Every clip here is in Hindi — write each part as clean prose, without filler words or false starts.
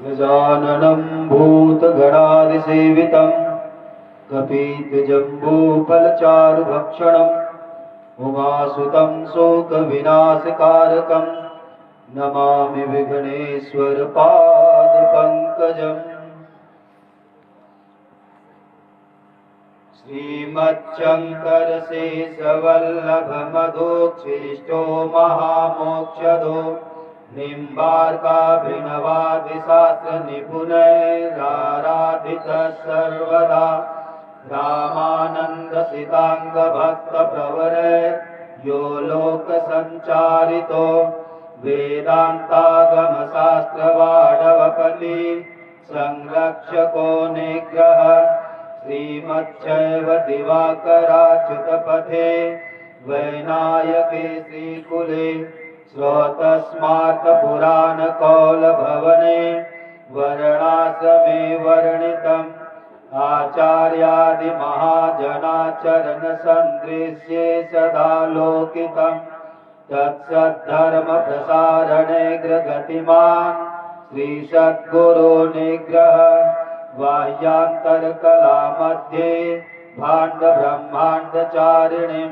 गजाननं भूतगणादिसेवितं कपित्थजम्बूफलचारुभक्षणम् उमासुतं शोकविनाशकारकं नमामि विघ्नेश्वरपादपङ्कजम्। श्रीमच्छङ्करशेषवल्लभमधोक्षिष्टो महामोक्षदो निम्बार्काभिनवादिशास्त्रनिपुणैराराधितः सर्वदा रामानन्दसिताङ्गभक्तप्रवरैर्यो लोकसञ्चारितो वेदान्तागमशास्त्रवाडवपली संरक्षको निग्रह श्रीमच्छैव दिवाकराच्युतपथे वैनायके श्रीकुले श्रोतस्मार्तपुराणकौलभवने वर्णाश्रमे वर्णितम् आचार्यादिमहाजनाचरणसन्दृश्ये सदा लोकितम् तत्सद्धर्मप्रसारणे ग्रगतिमान् श्रीसद्गुरो निग्रह बाह्यान्तरकलामध्ये भाण्डब्रह्माण्डचारिणीं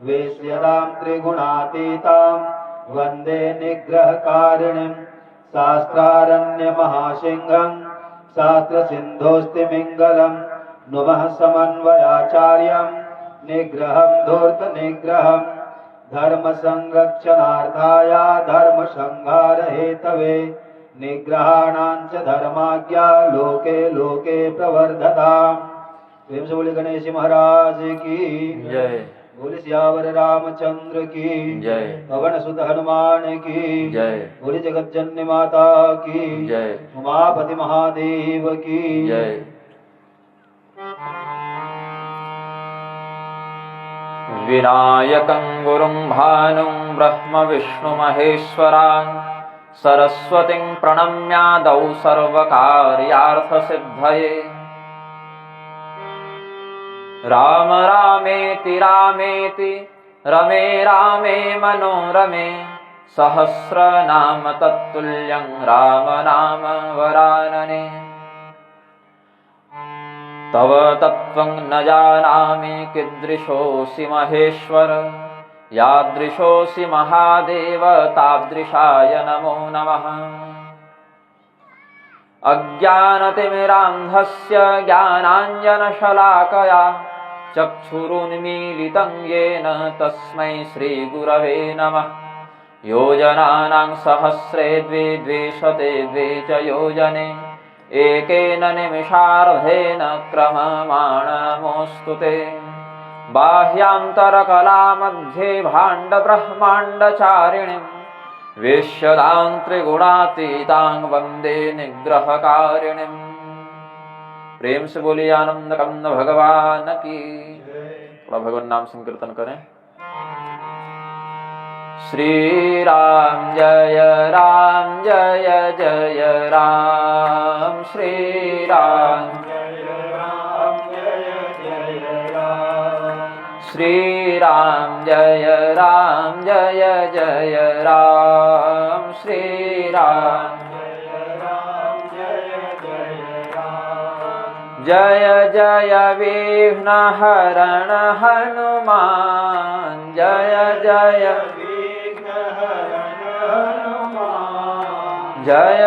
वेश्यदां त्रिगुणातीतां वन्दे निग्रहकारिणीं शास्त्रारण्यमहासिंहं शास्त्रसिन्धोऽस्तिमिङ्गलं नुमः समन्वयाचार्यं निग्रहं धूर्तनिग्रहं धर्मसंरक्षणार्थाय धर्मसंहारहेतवे निग्रहाणां च धर्माज्ञा लोके लोके प्रवर्धताम्। प्रेम से बोले गणेश महाराज की जय। बोले सियावर रामचंद्र की जय। पवन सुत हनुमान की जय। बोले जगत जननी माता की जय। उमापति महादेव की जय। विनायकं गुरुं भानुं ब्रह्म विष्णु महेश्वरान् सरस्वतीं प्रणम्यादौ सर्वकार्यार्थसिद्धये राम रामेति रामेति रमे रामे मनोरमे सहस्रनाम तत्तुल्यं राम नाम वरानने तव तत्त्वं न जानामि कीदृशोऽसि महेश्वर यादृशोऽसि महादेव तादृशाय नमो नमः। अज्ञानतिमिरान्धस्य ज्ञानाञ्जनशलाकया चक्षुरुन्मीलितं येन तस्मै श्रीगुरवे नमः। योजनानां सहस्रे द्वे द्विशते द्वे च योजने एकेन निमिषार्धेन क्रममाणमोऽस्तु ते। बाह्यान्तरकलामध्ये भाण्डब्रह्माण्डचारिणीं वेश्यदां त्रिगुणातीतां वन्दे निग्रहकारिणीं। प्रेम से बोलिए आनंद कंद भगवान की। थोड़ा भगवान नाम संकीर्तन करें। श्री राम जय जय राम श्री राम श्री राम जय राम श्री राम जय जय विघ्नहरण हनुमान जय जय जय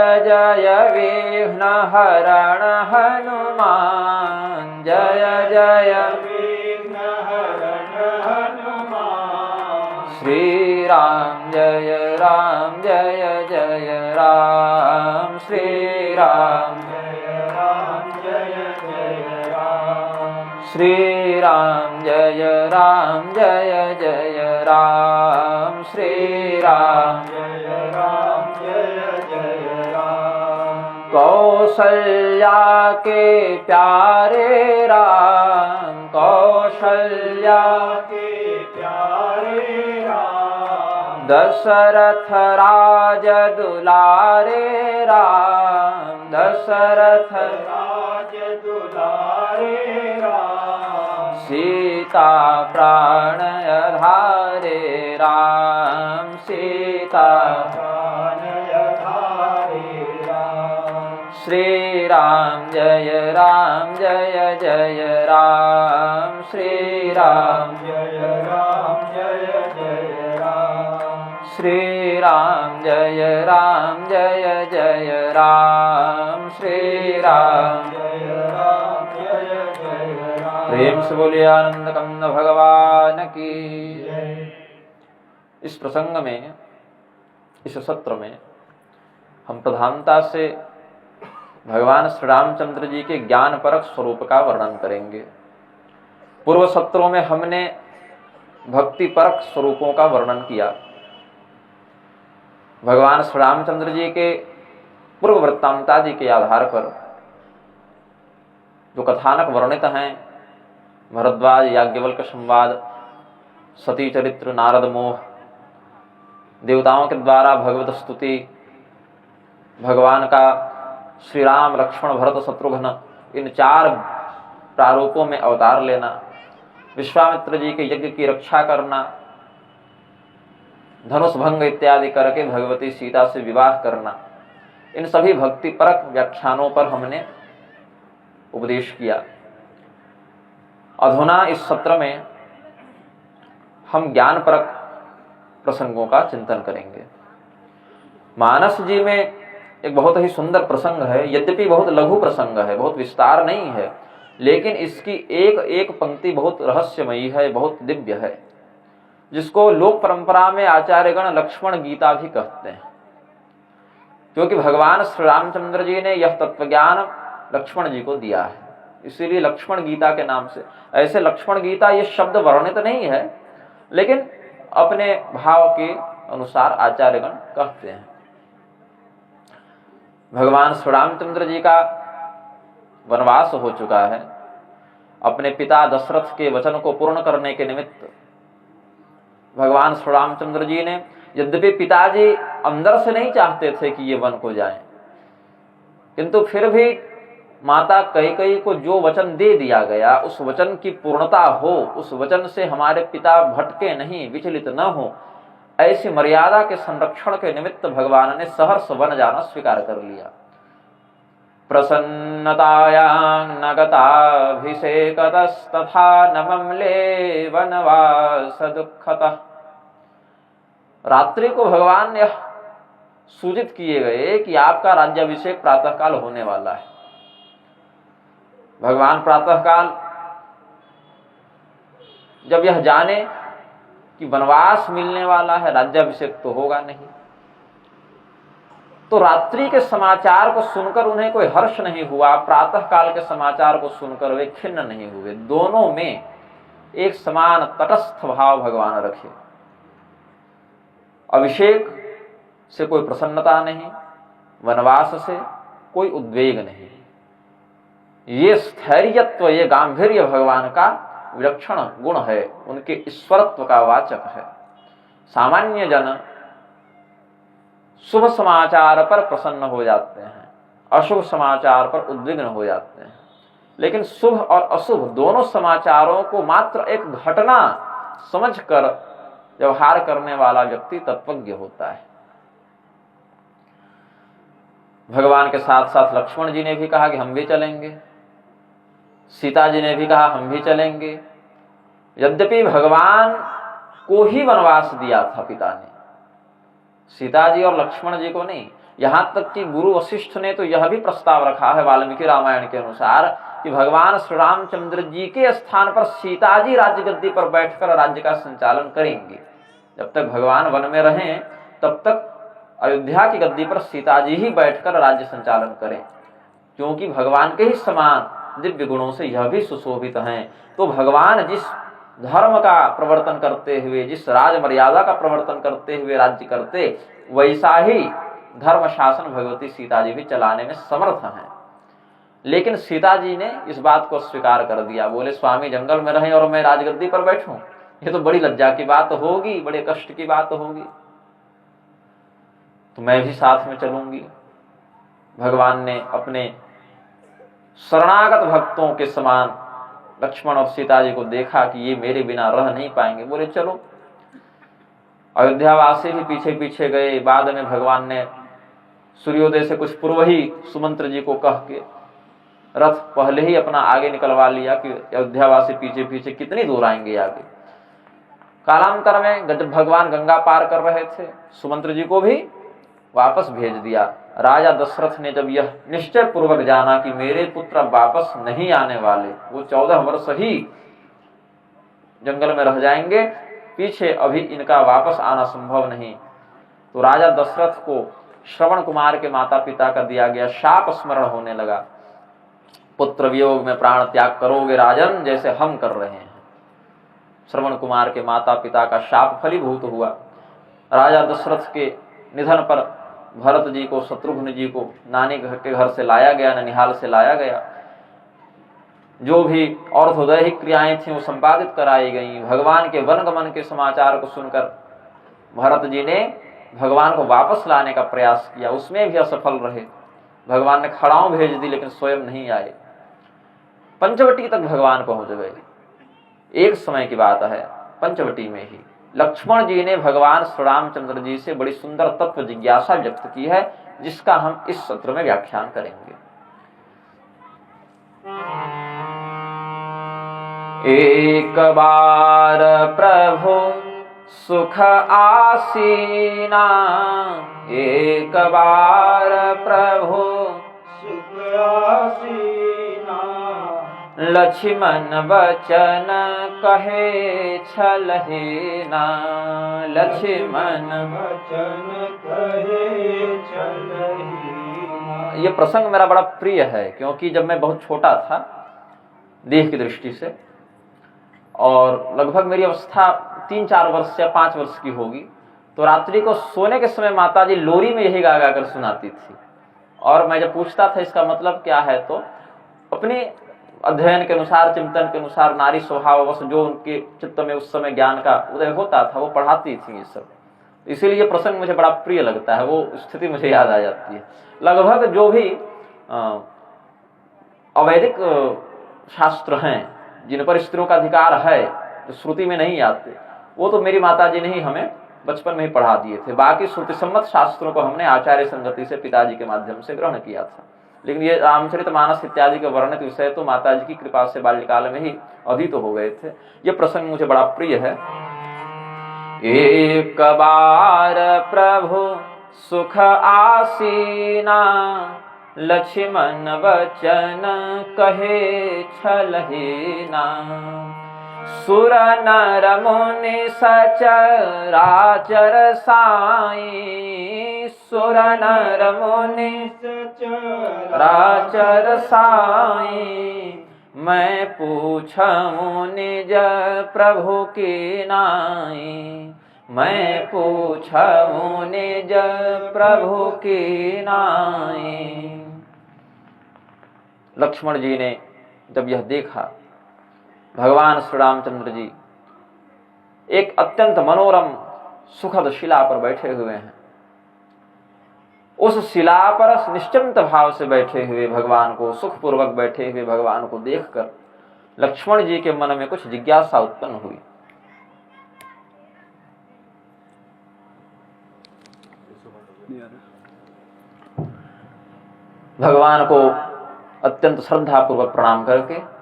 जय विघ्नहरण हनुमान जय जय श्री राम जय राम श्री राम श्री राम जय राम श्री राम कौशल्या के प्यारे राम कौशल्या के प्यारे राम दशरथ राज दुलारे राम दशरथ राज दुलारे राम सीता प्राण आधारे राम सीता प्राण आधारे राम श्री राम जय जय राम, श्री राम जय राम जय राम, श्री राम जय जय राम, श्री राम जय राम। प्रेम से बोलिए आनंद कंद भगवान की। इस प्रसंग में, इस सत्र में हम प्रधानता से भगवान श्री रामचंद्र जी के ज्ञान परक स्वरूप का वर्णन करेंगे। पूर्व सत्रों में हमने भक्ति परक स्वरूपों का वर्णन किया। भगवान श्री रामचंद्र जी के पूर्व वृत्तांतादि के आधार पर जो कथानक वर्णित हैं, भरद्वाज याज्ञवल्क्य संवाद, सती चरित्र, नारद मोह, देवताओं के द्वारा भगवत स्तुति, भगवान का श्री राम लक्ष्मण भरत शत्रुघ्न इन 4 प्रारूपों में अवतार लेना, विश्वामित्र जी के यज्ञ की रक्षा करना, धनुष भंग इत्यादि करके भगवती सीता से विवाह करना, इन सभी भक्ति परक व्याख्यानों पर हमने उपदेश किया। अधुना इस सत्र में हम ज्ञान परक प्रसंगों का चिंतन करेंगे। मानस जी में एक बहुत ही सुंदर प्रसंग है, यद्यपि बहुत लघु प्रसंग है, बहुत विस्तार नहीं है, लेकिन इसकी एक एक पंक्ति बहुत रहस्यमयी है, बहुत दिव्य है, जिसको लोक परंपरा में आचार्यगण लक्ष्मण गीता भी कहते हैं, क्योंकि भगवान श्री रामचंद्र जी ने यह तत्वज्ञान लक्ष्मण जी को दिया है, इसीलिए लक्ष्मण गीता के नाम से। ऐसे लक्ष्मण गीता ये शब्द वर्णित नहीं है, लेकिन अपने भाव के अनुसार आचार्यगण कहते हैं। भगवान श्री रामचंद्र जी का वनवास हो चुका है। अपने पिता दशरथ के वचन को पूर्ण करने के निमित्त भगवान श्री रामचंद्र जी ने, यद्यपि पिताजी अंदर से नहीं चाहते थे कि ये वन को जाएं, किंतु फिर भी माता कैकेयी को जो वचन दे दिया गया, उस वचन की पूर्णता हो, उस वचन से हमारे पिता भटके नहीं, विचलित न हो, ऐसी मर्यादा के संरक्षण के निमित्त भगवान ने सहर्ष वन जाना स्वीकार कर लिया। प्रसन्नतायां नगताभिषेकतस्तथा न ममले वनवास दुःखतः। रात्रि को भगवान ने सूचित किए गए कि आपका राज्याभिषेक प्रातःकाल होने वाला है। भगवान प्रातःकाल जब यह जाने कि वनवास मिलने वाला है, राज्याभिषेक तो होगा नहीं, तो रात्रि के समाचार को सुनकर उन्हें कोई हर्ष नहीं हुआ, प्रातःकाल के समाचार को सुनकर वे खिन्न नहीं हुए। दोनों में एक समान तटस्थ भाव भगवान रखे। अभिषेक से कोई प्रसन्नता नहीं, वनवास से कोई उद्वेग नहीं। ये स्थैर्यत्व, ये गांभीर्य भगवान का विलक्षण गुण है, उनके ईश्वरत्व का वाचक है। सामान्य जन शुभ समाचार पर प्रसन्न हो जाते हैं, अशुभ समाचार पर उद्विग्न हो जाते हैं, लेकिन शुभ और अशुभ दोनों समाचारों को मात्र एक घटना समझकर व्यवहार करने वाला व्यक्ति तत्वज्ञ होता है। भगवान के साथ साथ लक्ष्मण जी ने भी कहा कि हम भी चलेंगे, सीता जी ने भी कहा हम भी चलेंगे। यद्यपि भगवान को ही वनवास दिया था पिता ने, सीता जी और लक्ष्मण जी को नहीं। यहां तक कि गुरु वशिष्ठ ने तो यह भी प्रस्ताव रखा है वाल्मीकि रामायण के अनुसार कि भगवान श्री रामचंद्र जी के स्थान पर सीता जी राजगद्दी पर बैठकर राज्य का संचालन करेंगे। जब तक भगवान वन में रहें तब तक अयोध्या की गद्दी पर सीता जी ही बैठकर राज्य संचालन करें, क्योंकि भगवान के ही समान दिव्य गुणों से यह भी सुशोभित हैं। तो भगवान जिस धर्म का प्रवर्तन करते हुए, जिस राज मर्यादा का प्रवर्तन करते हुए राज्य करते, वैसा ही धर्म शासन भगवती सीता जी भी चलाने में समर्थ हैं। लेकिन सीता जी ने इस बात को स्वीकार कर दिया, बोले स्वामी जंगल में रहें और मैं राजगद्दी पर बैठूं, ये तो बड़ी लज्जा की बात होगी, बड़े कष्ट की बात होगी, तो मैं भी साथ में चलूंगी। भगवान ने अपने शरणागत भक्तों के समान लक्ष्मण और सीता जी को देखा कि ये मेरे बिना रह नहीं पाएंगे, बोले चलो। अयोध्यावासी भी पीछे पीछे गए। बाद में भगवान ने सूर्योदय से कुछ पूर्व ही सुमंत्र जी को कह के रथ पहले ही अपना आगे निकलवा लिया कि अयोध्यावासी पीछे पीछे कितनी दूर आएंगे आगे। कालांतर में जब भगवान गंगा पार कर रहे थे, सुमंत्र जी को भी वापस भेज दिया। राजा दशरथ ने जब यह निश्चय पूर्वक जाना कि मेरे पुत्र वापस नहीं आने वाले, वो 14 वर्ष ही जंगल में रह जाएंगे, पीछे अभी इनका वापस आना संभव नहीं, तो राजा दशरथ को श्रवण कुमार के माता पिता का दिया गया शाप स्मरण होने लगा। पुत्र वियोग में प्राण त्याग करोगे राजन, जैसे हम कर रहे हैं। श्रवण कुमार के माता पिता का शाप फलीभूत हुआ। राजा दशरथ के निधन पर भरत जी को, शत्रुघ्न जी को नानी के घर से लाया गया, ननिहाल से लाया गया। जो भी और्ध्वदैहिक क्रियाएं थी वो संपादित कराई गई। भगवान के वनगमन के समाचार को सुनकर भरत जी ने भगवान को वापस लाने का प्रयास किया, उसमें भी असफल रहे। भगवान ने खड़ाओं भेज दी लेकिन स्वयं नहीं आए। पंचवटी तक भगवान पहुंच गए। एक समय की बात है, पंचवटी में ही लक्ष्मण जी ने भगवान श्री रामचंद्र जी से बड़ी सुंदर तत्व जिज्ञासा व्यक्त की है, जिसका हम इस सत्र में व्याख्यान करेंगे। एक बार प्रभु सुख आसीना, एक बार प्रभु सुख आसीना, लक्ष्मण वचन कहे छलहेना, लक्ष्मण वचन कहे छलहेना। ये प्रसंग मेरा बड़ा प्रिय है, क्योंकि जब मैं बहुत छोटा था देह की दृष्टि से, और लगभग मेरी अवस्था 3-4 वर्ष या 5 वर्ष की होगी, तो रात्रि को सोने के समय माता जी लोरी में यही गा गा कर सुनाती थी। और मैं जब पूछता था इसका मतलब क्या है, तो अपने अध्ययन के अनुसार, चिंतन के अनुसार, नारी स्वभाववश जो उनके चित्त में उस समय ज्ञान का उदय होता था वो पढ़ाती थी ये सब। इसीलिए ये प्रसंग मुझे बड़ा प्रिय लगता है, वो स्थिति मुझे याद आ जाती है। लगभग जो भी अवैदिक शास्त्र हैं जिन पर स्त्रियों का अधिकार है, जो श्रुति में नहीं आते, वो तो मेरी माता जी ने ही हमें बचपन में ही पढ़ा दिए थे। बाकी श्रुति सम्मत शास्त्रों को हमने आचार्य संगति से पिताजी के माध्यम से ग्रहण किया था। लेकिन ये रामचरितमानस इत्यादि के वर्णित विषय तो माता जी की कृपा से बाल्यकाल में ही अधीत हो गए थे। ये प्रसंग मुझे बड़ा प्रिय है। एक बार प्रभु सुख आसीना, लक्ष्मण वचन कहे छलहेना, सुर नर मुनि सचराचर साई, सुर नर मुनि सचराचर साई, मैं पूछूं निज प्रभु की नाई, मैं पूछूं निज प्रभु की नाई। लक्ष्मण जी ने जब यह देखा, भगवान श्री रामचंद्र जी एक अत्यंत मनोरम सुखद शिला पर बैठे हुए हैं। उस शिला पर निश्चिंत भाव से बैठे हुए भगवान को, सुखपूर्वक बैठे हुए भगवान को देखकर लक्ष्मण जी के मन में कुछ जिज्ञासा उत्पन्न हुई। भगवान को अत्यंत श्रद्धापूर्वक प्रणाम करके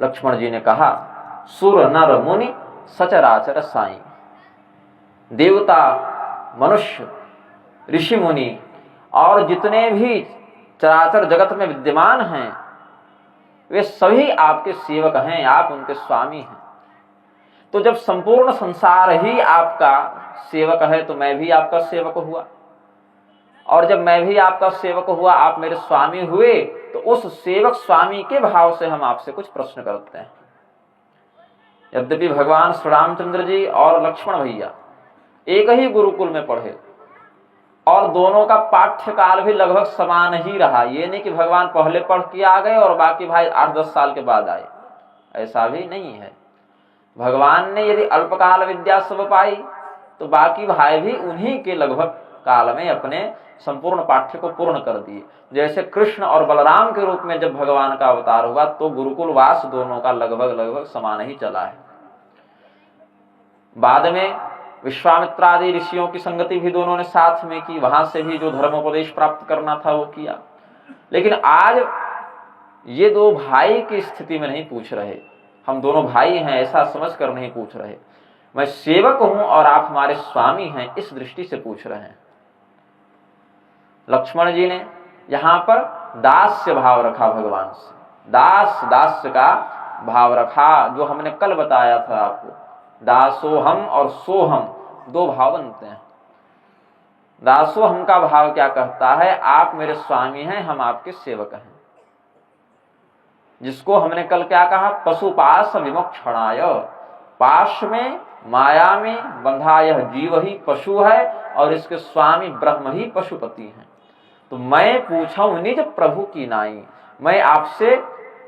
लक्ष्मण जी ने कहा, सुर नर मुनि सचराचर साई, देवता, मनुष्य, ऋषि मुनि और जितने भी चराचर जगत में विद्यमान हैं, वे सभी आपके सेवक हैं, आप उनके स्वामी हैं। तो जब संपूर्ण संसार ही आपका सेवक है, तो मैं भी आपका सेवक हुआ, और जब मैं भी आपका सेवक हुआ, आप मेरे स्वामी हुए, तो उस सेवक स्वामी के भाव से हम आपसे कुछ प्रश्न करते हैं। यद्यपि भगवान श्री रामचंद्र जी और लक्ष्मण भैया एक ही गुरुकुल में पढ़े और दोनों का पाठ्यकाल भी लगभग समान ही रहा, ये नहीं कि भगवान पहले पढ़ के आ गए और बाकी भाई 8-10 साल के बाद आए, ऐसा भी नहीं है। भगवान ने यदि अल्पकाल विद्या सब पाई, तो बाकी भाई भी उन्हीं के लगभग काल में अपने संपूर्ण पाठ्य को पूर्ण कर दिए। जैसे कृष्ण और बलराम के रूप में जब भगवान का अवतार हुआ, तो गुरुकुल वास दोनों का लगभग समान ही चला है। बाद में विश्वामित्र आदि ऋषियों की संगति भी दोनों ने साथ में की, वहां से भी जो धर्मोपदेश प्राप्त करना था वो किया। लेकिन आज ये दो भाई की स्थिति में नहीं पूछ रहे, हम दोनों भाई हैं ऐसा समझ कर नहीं पूछ रहे, मैं सेवक हूं और आप हमारे स्वामी हैं इस दृष्टि से पूछ रहे हैं। लक्ष्मण जी ने यहां पर दास्य भाव रखा भगवान से, दास्य का भाव रखा, जो हमने कल बताया था आपको। दासोहम और सोहम दो भाव बनते हैं। दासोहम का भाव क्या कहता है, आप मेरे स्वामी हैं, हम आपके सेवक हैं, जिसको हमने कल क्या कहा, पशुपाश विमोक्षणाय, पाश में माया में बंधा यह जीव ही पशु है और इसके स्वामी ब्रह्म ही पशुपति हैं। तो मैं पूछूं निज प्रभु की नाई, मैं आपसे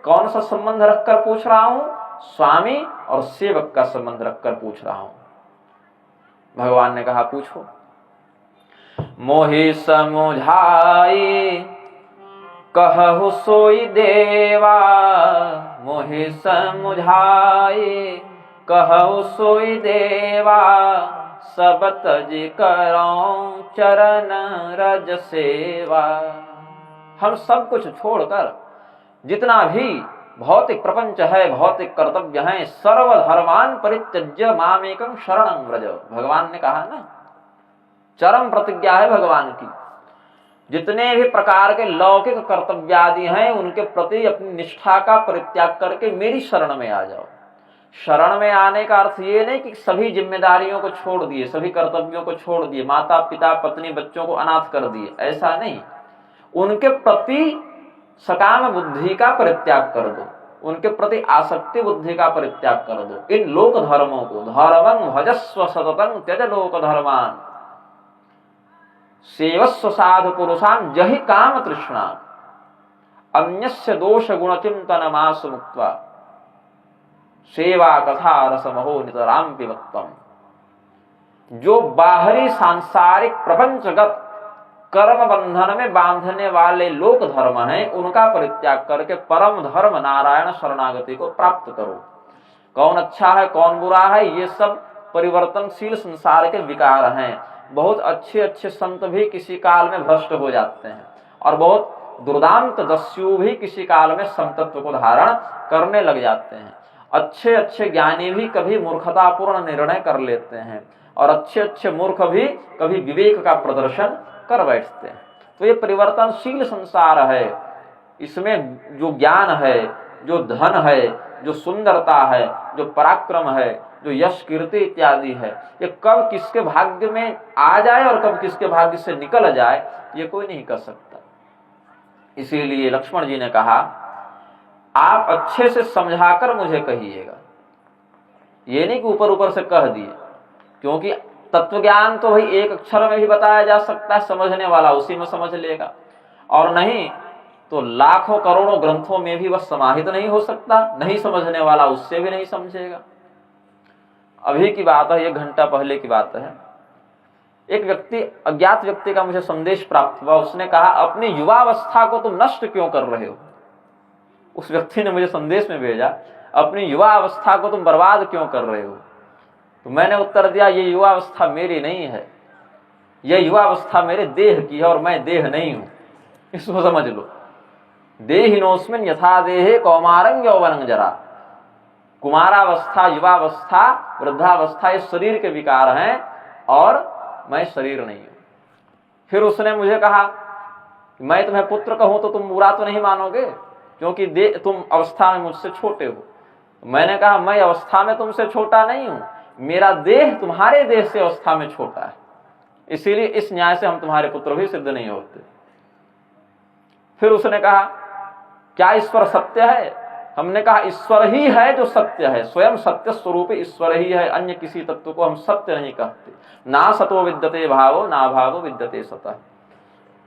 कौन सा संबंध रखकर पूछ रहा हूं, स्वामी और सेवक का संबंध रखकर पूछ रहा हूं। भगवान ने कहा पूछो। मोहि समुझाई कहु सोई देवा, मोहि समुझाई कहु सोई देवा, सब तज करऊं चरण रज सेवा। हम सब कुछ छोड़कर जितना भी भौतिक प्रपंच है, भौतिक कर्तव्य है, सर्वधर्मान परित्यज्य मामेकं शरणं व्रज। भगवान ने कहा ना, चरम प्रतिज्ञा है भगवान की। जितने भी प्रकार के लौकिक कर्तव्यादि हैं उनके प्रति अपनी निष्ठा का परित्याग करके मेरी शरण में आ जाओ। शरण में आने का अर्थ ये नहीं कि सभी जिम्मेदारियों को छोड़ दिए, सभी कर्तव्यों को छोड़ दिए, माता पिता पत्नी बच्चों को अनाथ कर दिए, ऐसा नहीं। उनके प्रति सकाम बुद्धि का परित्याग कर दो, उनके प्रति आसक्ति बुद्धि का परित्याग कर दो। इन लोक धर्मों को, धर्मं भजस्व सततं त्यज लोक धर्मान, सेवस्व साधु पुरुषान जहि काम तृष्णा, अन्यस्य दोष गुण चिंतन मास मुक्त्वा, सेवा कथा रसमहो नितराम पिबत्वम। जो बाहरी सांसारिक प्रपंचगत कर्म बंधन में बांधने वाले लोक धर्म हैं उनका परित्याग करके परम धर्म नारायण शरणागति को प्राप्त करो। कौन अच्छा है कौन बुरा है ये सब परिवर्तनशील संसार के विकार हैं। बहुत अच्छे अच्छे संत भी किसी काल में भ्रष्ट हो जाते हैं और बहुत दुर्दांत दस्यु भी किसी काल में समतत्व को धारण करने लग जाते हैं। अच्छे अच्छे ज्ञानी भी कभी मूर्खतापूर्ण निर्णय कर लेते हैं और अच्छे अच्छे मूर्ख भी कभी विवेक का प्रदर्शन कर बैठते हैं। तो ये परिवर्तनशील संसार है, इसमें जो ज्ञान है, जो धन है, जो सुंदरता है, जो पराक्रम है, जो यश कीर्ति इत्यादि है, ये कब किसके भाग्य में आ जाए और कब किसके भाग्य से निकल जाए ये कोई नहीं कर सकता। इसीलिए लक्ष्मण जी ने कहा आप अच्छे से समझाकर मुझे कहिएगा, ये नहीं कि ऊपर ऊपर से कह दिए, क्योंकि तत्व ज्ञान तो भाई एक अक्षर में भी बताया जा सकता है, समझने वाला उसी में समझ लेगा, और नहीं तो लाखों करोड़ों ग्रंथों में भी वह समाहित नहीं हो सकता, नहीं समझने वाला उससे भी नहीं समझेगा। अभी की बात है, 1 घंटा पहले की बात है, एक व्यक्ति, अज्ञात व्यक्ति का मुझे संदेश प्राप्त हुआ। उसने कहा अपनी युवावस्था को तुम नष्ट क्यों कर रहे हो। उस व्यक्ति ने मुझे संदेश में भेजा अपनी युवा अवस्था को तुम बर्बाद क्यों कर रहे हो। तो मैंने उत्तर दिया ये युवा अवस्था मेरी नहीं है, यह युवा अवस्था मेरे देह की है और मैं देह नहीं हूं, इसको समझ लो। देहिनोस्मिन् यथा देहे कौमारं यौवनं जरा। कुमारावस्था, युवावस्था, वृद्धावस्था ये शरीर के विकार हैं और मैं शरीर नहीं हूं। फिर उसने मुझे कहा मैं तुम्हें पुत्र कहूं तो तुम बुरा तो नहीं मानोगे, क्योंकि तुम अवस्था में मुझसे छोटे हो। मैंने कहा मैं अवस्था में तुमसे छोटा नहीं हूं, मेरा देह तुम्हारे देह से अवस्था में छोटा है, इसीलिए इस न्याय से हम तुम्हारे पुत्र भी सिद्ध नहीं होते। फिर उसने कहा क्या ईश्वर सत्य है। हमने कहा ईश्वर ही है जो सत्य है, स्वयं सत्य स्वरूप ईश्वर ही है, अन्य किसी तत्व को हम सत्य नहीं कहते। ना सतो विद्यते भावो ना भावो विद्यते सतः।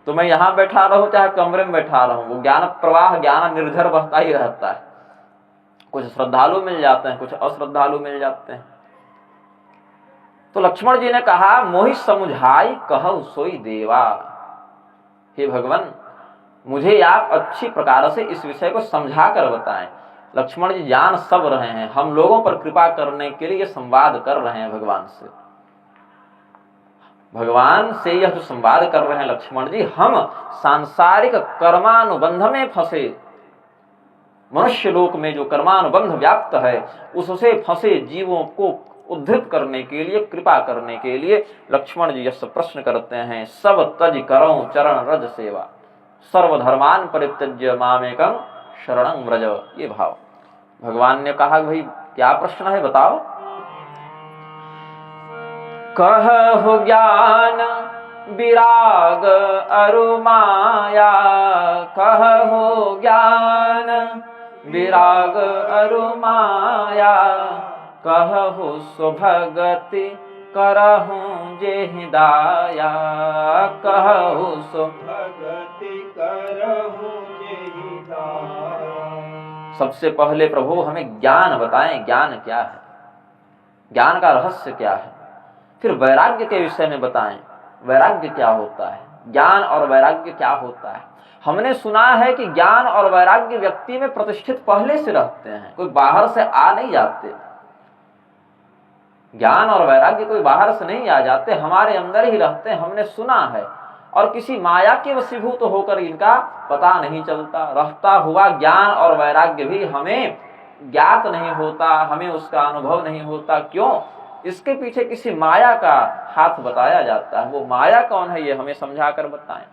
तो मैं यहां बैठा रहूं चाहे कमरे में बैठा रहूं, वो ज्ञान प्रवाह ज्ञान निर्झर बहता ही रहता है। कुछ श्रद्धालु मिल जाते हैं, कुछ अश्रद्धालु मिल जाते हैं। तो लक्ष्मण जी ने कहा मोहि समुझाई कहु सोई देवा। हे भगवान मुझे आप अच्छी प्रकार से इस विषय को समझा कर बताएं। लक्ष्मण जी जान सब रहे हैं, हम लोगों पर कृपा करने के लिए संवाद कर रहे हैं भगवान से। भगवान से यह जो संवाद कर रहे हैं लक्ष्मण जी, हम सांसारिक कर्मानुबंध में फंसे, मनुष्य लोक में जो कर्मानुबंध व्याप्त है उससे फंसे जीवों को उद्धृत करने के लिए, कृपा करने के लिए लक्ष्मण जी यह प्रश्न करते हैं। सब तज करो चरण रज सेवा, सर्वधर्मान परित्यज्य मामेकं शरणं व्रज। ये भाव भगवान ने कहा, भाई क्या प्रश्न है बताओ। कहु ज्ञान विराग अरु माया, कहु ज्ञान विराग अरु माया, कहु सुभगति करहु जेहि दाया, कहु सुभगति करहु जेहि दाया। सबसे पहले प्रभु हमें ज्ञान बताएं, ज्ञान क्या है, ज्ञान का रहस्य क्या है। फिर वैराग्य के विषय में बताएं, वैराग्य क्या होता है, ज्ञान और वैराग्य क्या होता है। हमने सुना है कि ज्ञान और वैराग्य व्यक्ति में प्रतिष्ठित पहले से रहते हैं, कोई बाहर से आ नहीं जाते। ज्ञान और वैराग्य कोई बाहर से नहीं आ जाते, हमारे अंदर ही रहते हैं, हमने सुना है। और किसी माया के वशीभूत होकर इनका पता नहीं चलता। रहता हुआ ज्ञान और वैराग्य भी हमें ज्ञात नहीं होता, हमें उसका अनुभव नहीं होता। क्यों? इसके पीछे किसी माया का हाथ बताया जाता है। वो माया कौन है ये हमें समझा कर बताएं।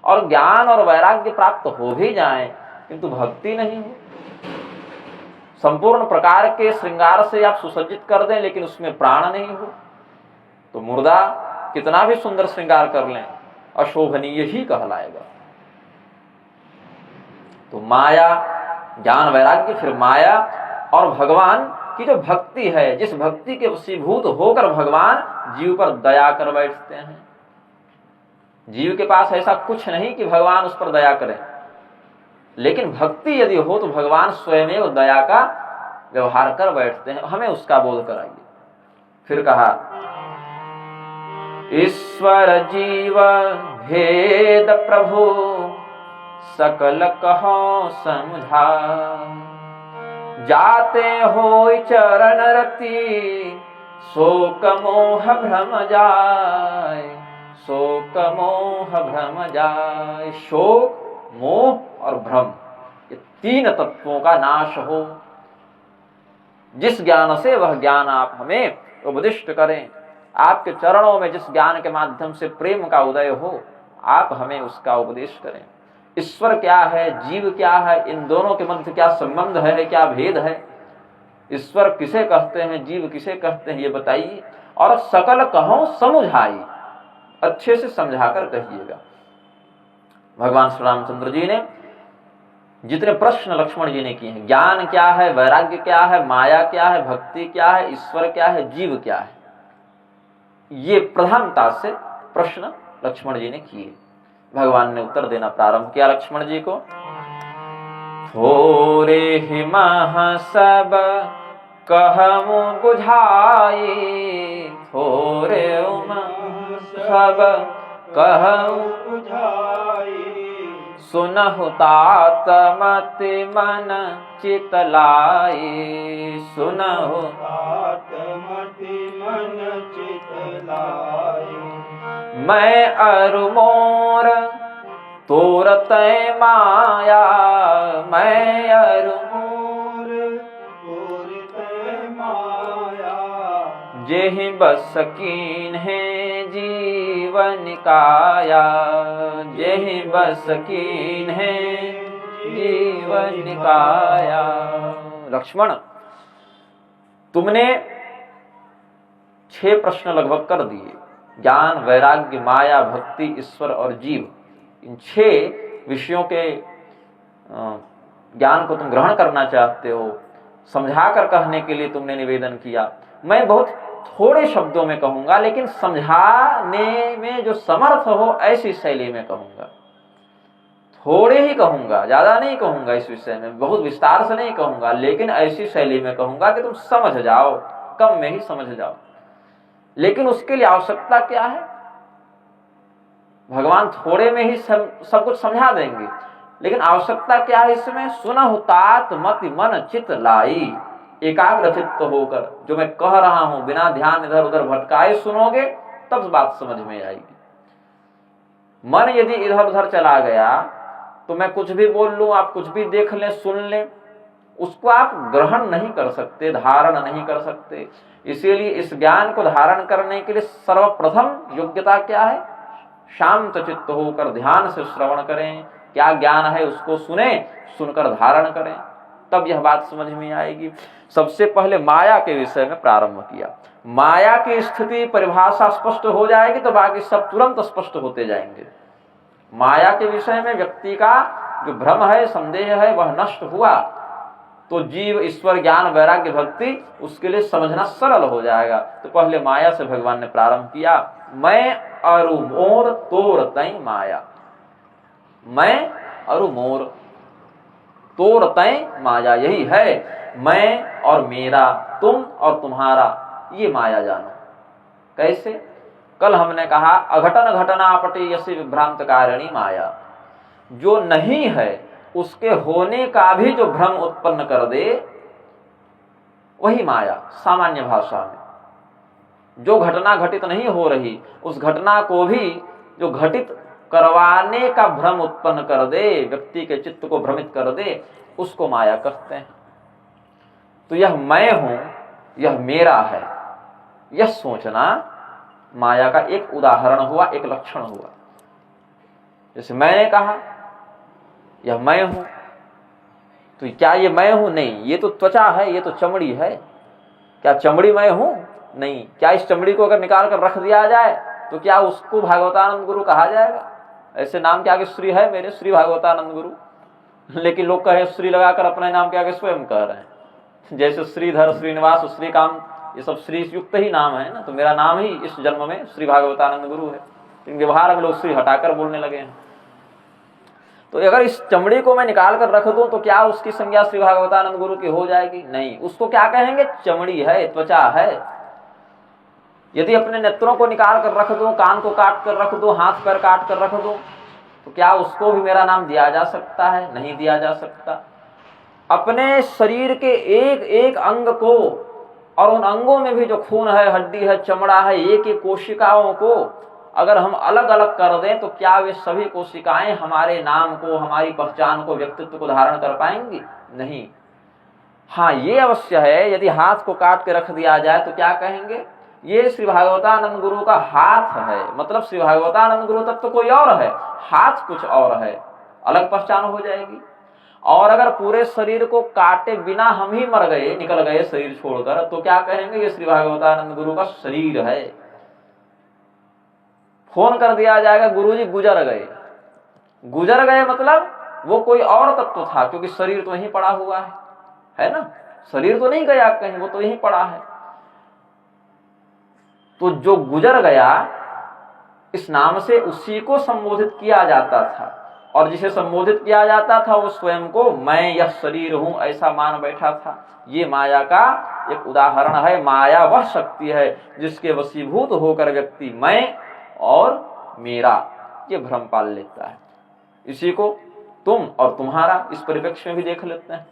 और ज्ञान और वैराग्य प्राप्त हो भी जाए किंतु भक्ति नहीं हो, संपूर्ण प्रकार के श्रृंगार से आप सुसज्जित कर दें लेकिन उसमें प्राण नहीं हो, तो मुर्दा कितना भी सुंदर श्रृंगार कर लें अशोभनीय ही कहलाएगा। तो माया, ज्ञान वैराग्य, फिर माया और भगवान की जो भक्ति है, जिस भक्ति के वशीभूत होकर भगवान जीव पर दया कर बैठते हैं। जीव के पास ऐसा कुछ नहीं कि भगवान उस पर दया करें, लेकिन भक्ति यदि हो तो भगवान स्वयं दया का व्यवहार कर बैठते हैं। हमें उसका बोध कराइए। फिर कहा, ईश्वर जीव भेद प्रभु सकल कहो समझा, जाते हो चरण रति शोक मोह भ्रम जाय, शोक मोह भ्रम जाय। शोक, मोह और भ्रम, ये तीन तत्वों का नाश हो। जिस ज्ञान से वह ज्ञान आप हमें उपदिष्ट करें, आपके चरणों में जिस ज्ञान के माध्यम से प्रेम का उदय हो, आप हमें उसका उपदेश करें। ईश्वर क्या है, जीव क्या है, इन दोनों के मध्य क्या संबंध है, क्या भेद है, ईश्वर किसे कहते हैं, जीव किसे कहते हैं, ये बताइए। और सकल कहो समुझाई, अच्छे से समझाकर कहिएगा। भगवान श्री रामचंद्र जी ने जितने प्रश्न लक्ष्मण जी ने किए हैं, ज्ञान क्या है, वैराग्य क्या है, माया क्या है, भक्ति क्या है, ईश्वर क्या है, जीव क्या है, ये प्रधानता से प्रश्न लक्ष्मण जी ने किए। भगवान ने उत्तर देना प्रारंभ किया लक्ष्मण जी को। थोरे ही मह सब कहमु बुझाई, थोरे सब कहमु बुझाई, सुनहु तात मति मन चित लाई, सुनहु तात मति मन चित लाई। मैं अरु मोर तोर तय माया, मैं अरु मोर तोर तय माया, जेहि बस कीन है जीवन काया, जेहि बस कीन है जीवन काया। लक्ष्मण, तुमने 6 प्रश्न लगभग कर दिए। ज्ञान, वैराग्य, माया, भक्ति, ईश्वर और जीव, इन 6 विषयों के ज्ञान को तुम ग्रहण करना चाहते हो। समझाकर कहने के लिए तुमने निवेदन किया। मैं बहुत थोड़े शब्दों में कहूंगा, लेकिन समझाने में जो समर्थ हो ऐसी शैली में कहूंगा। थोड़े ही कहूंगा, ज्यादा नहीं कहूंगा, इस विषय में बहुत विस्तार से नहीं कहूंगा, लेकिन ऐसी शैली में कहूंगा कि तुम समझ जाओ, कम में ही समझ जाओ। लेकिन उसके लिए आवश्यकता क्या है? भगवान थोड़े में ही सब कुछ समझा देंगे, लेकिन आवश्यकता क्या है इसमें? सुनहु तात मति मन चित लाई, एकाग्र चित्त होकर जो मैं कह रहा हूं बिना ध्यान इधर उधर भटकाए सुनोगे तब बात समझ में आएगी। मन यदि इधर उधर चला गया तो मैं कुछ भी बोल लूं, आप कुछ भी देख लें, सुन लें, उसको आप ग्रहण नहीं कर सकते, धारण नहीं कर सकते। इसीलिए इस ज्ञान को धारण करने के लिए सर्वप्रथम योग्यता क्या है? शांत चित्त होकर ध्यान से श्रवण करें, क्या ज्ञान है उसको सुने, सुनकर धारण करें, तब यह बात समझ में आएगी। सबसे पहले माया के विषय में प्रारंभ किया। माया की स्थिति परिभाषा स्पष्ट हो जाएगी तो बाकी सब तुरंत स्पष्ट होते जाएंगे। माया के विषय में व्यक्ति का जो भ्रम है, संदेह है, वह नष्ट हुआ तो जीव ईश्वर ज्ञान वैराग्य भक्ति उसके लिए समझना सरल हो जाएगा। तो पहले माया से भगवान ने प्रारंभ किया। मैं अरु मोर तोर तई माया, मैं अरु मोर तोर तई माया, यही है मैं और मेरा, तुम और तुम्हारा, ये माया जानो। कैसे? कल हमने कहा अघटन घटनापटे यसी विभ्रांत कारिणी माया, जो नहीं है उसके होने का भी जो भ्रम उत्पन्न कर दे वही माया। सामान्य भाषा में जो घटना घटित नहीं हो रही उस घटना को भी जो घटित करवाने का भ्रम उत्पन्न कर दे, व्यक्ति के चित्त को भ्रमित कर दे, उसको माया कहते हैं। तो यह मैं हूं, यह मेरा है, यह सोचना माया का एक उदाहरण हुआ, एक लक्षण हुआ। जैसे मैंने कहा यह मैं हूं, तो क्या ये मैं हूं? नहीं, ये तो त्वचा है, ये तो चमड़ी है। क्या चमड़ी मैं हूं? नहीं। क्या इस चमड़ी को अगर निकाल कर रख दिया जाए तो क्या उसको भागवतानंद गुरु कहा जाएगा? ऐसे नाम के आगे श्री है मेरे, श्री भागवतानंद गुरु, लेकिन लोग कहे श्री लगाकर अपने नाम के आगे स्वयं कह रहे हैं। जैसे श्रीधर, श्रीनिवास, श्रीकांत, ये सब श्री युक्त ही नाम है ना। तो मेरा नाम ही इस जन्म में श्री भागवतानंद गुरु है, लेकिन व्यवहार में लोग श्री हटाकर बोलने लगे हैं। तो अगर इस चमड़ी को मैं निकाल कर रख दूं तो क्या उसकी संज्ञा श्री भागवतानंद गुरु की हो जाएगी? नहीं। उसको क्या कहेंगे? चमड़ी है, त्वचा है। यदि अपने नेत्रों को निकाल कर रख दूं, कान को काट कर रख दूं, हाथ पैर काट कर रख दूं, तो क्या उसको भी मेरा नाम दिया जा सकता है? नहीं दिया जा सकता। अपने शरीर के एक एक अंग को, और उन अंगों में भी जो खून है, हड्डी है, चमड़ा है, एक एक कोशिकाओं को अगर हम अलग अलग कर दें तो क्या वे सभी कोशिकाएं हमारे नाम को, हमारी पहचान को, व्यक्तित्व को धारण कर पाएंगी? नहीं। हाँ, ये अवश्य है, यदि हाथ को काट के रख दिया जाए तो क्या कहेंगे? ये श्री भागवतानंद गुरु का हाथ है, मतलब श्री भागवतानंद गुरु तब तो कोई और है, हाथ कुछ और है, अलग पहचान हो जाएगी। और अगर पूरे शरीर को काटे बिना हम ही मर गए, निकल गए शरीर छोड़कर, तो क्या कहेंगे? ये श्री भागवतानंद गुरु का शरीर है। फोन कर दिया जाएगा गुरुजी गुजर गए। गुजर गए मतलब वो कोई और तत्व था, क्योंकि शरीर तो यहीं पड़ा हुआ है ना। शरीर तो नहीं गया कहीं, वो तो यहीं पड़ा है। तो जो गुजर गया, इस नाम से उसी को संबोधित किया जाता था, और जिसे संबोधित किया जाता था वो स्वयं को मैं यह शरीर हूं ऐसा मान बैठा था। ये माया का एक उदाहरण है। माया वह शक्ति है जिसके वशीभूत होकर व्यक्ति मैं और मेरा ये भ्रम पाल लेता है। इसी को तुम और तुम्हारा इस परिप्रेक्ष्य में भी देख लेते हैं।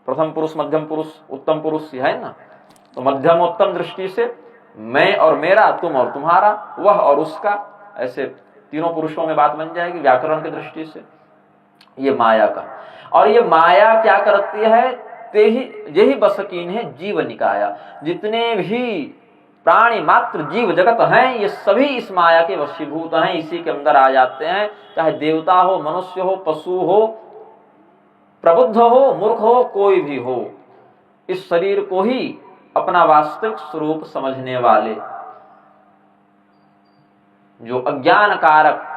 प्रथम पुरुष, मध्यम पुरुष, उत्तम पुरुष है ना। तो मध्यम उत्तम दृष्टि से मैं और मेरा, तुम और तुम्हारा, वह और उसका, ऐसे तीनों पुरुषों में बात बन जाएगी व्याकरण की दृष्टि से। ये माया का, और ये माया क्या करती है? यही बसकीन है जीव निकाया। जितने भी प्राणी मात्र जीव जगत हैं, ये सभी इस माया के वशीभूत हैं, इसी के अंदर आ जाते हैं। चाहे देवता हो, मनुष्य हो, पशु हो, प्रबुद्ध हो, मूर्ख हो, कोई भी हो, इस शरीर को ही अपना वास्तविक स्वरूप समझने वाले जो अज्ञान कारक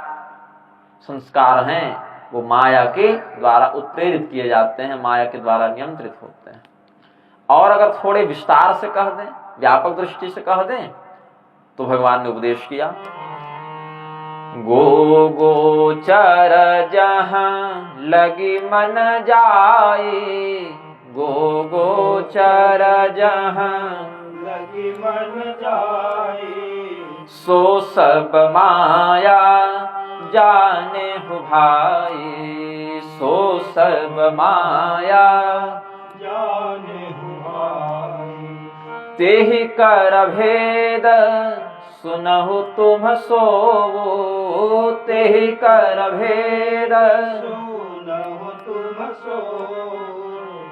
संस्कार हैं वो माया के द्वारा उत्प्रेरित किए जाते हैं, माया के द्वारा नियंत्रित होते हैं। और अगर थोड़े विस्तार से कह दें, व्यापक दृष्टि से कह दें, तो भगवान ने उपदेश किया, गो गोचर जहां लगी मन जाए, गो गोचर जहां लगी मन जाए, सो सब माया जाने हो भाई, सो सब माया जाने हो भाई, तेहि कर भेद सुनहु तुम सोवो तेहि कर भेद, सुनहु तुम सोवो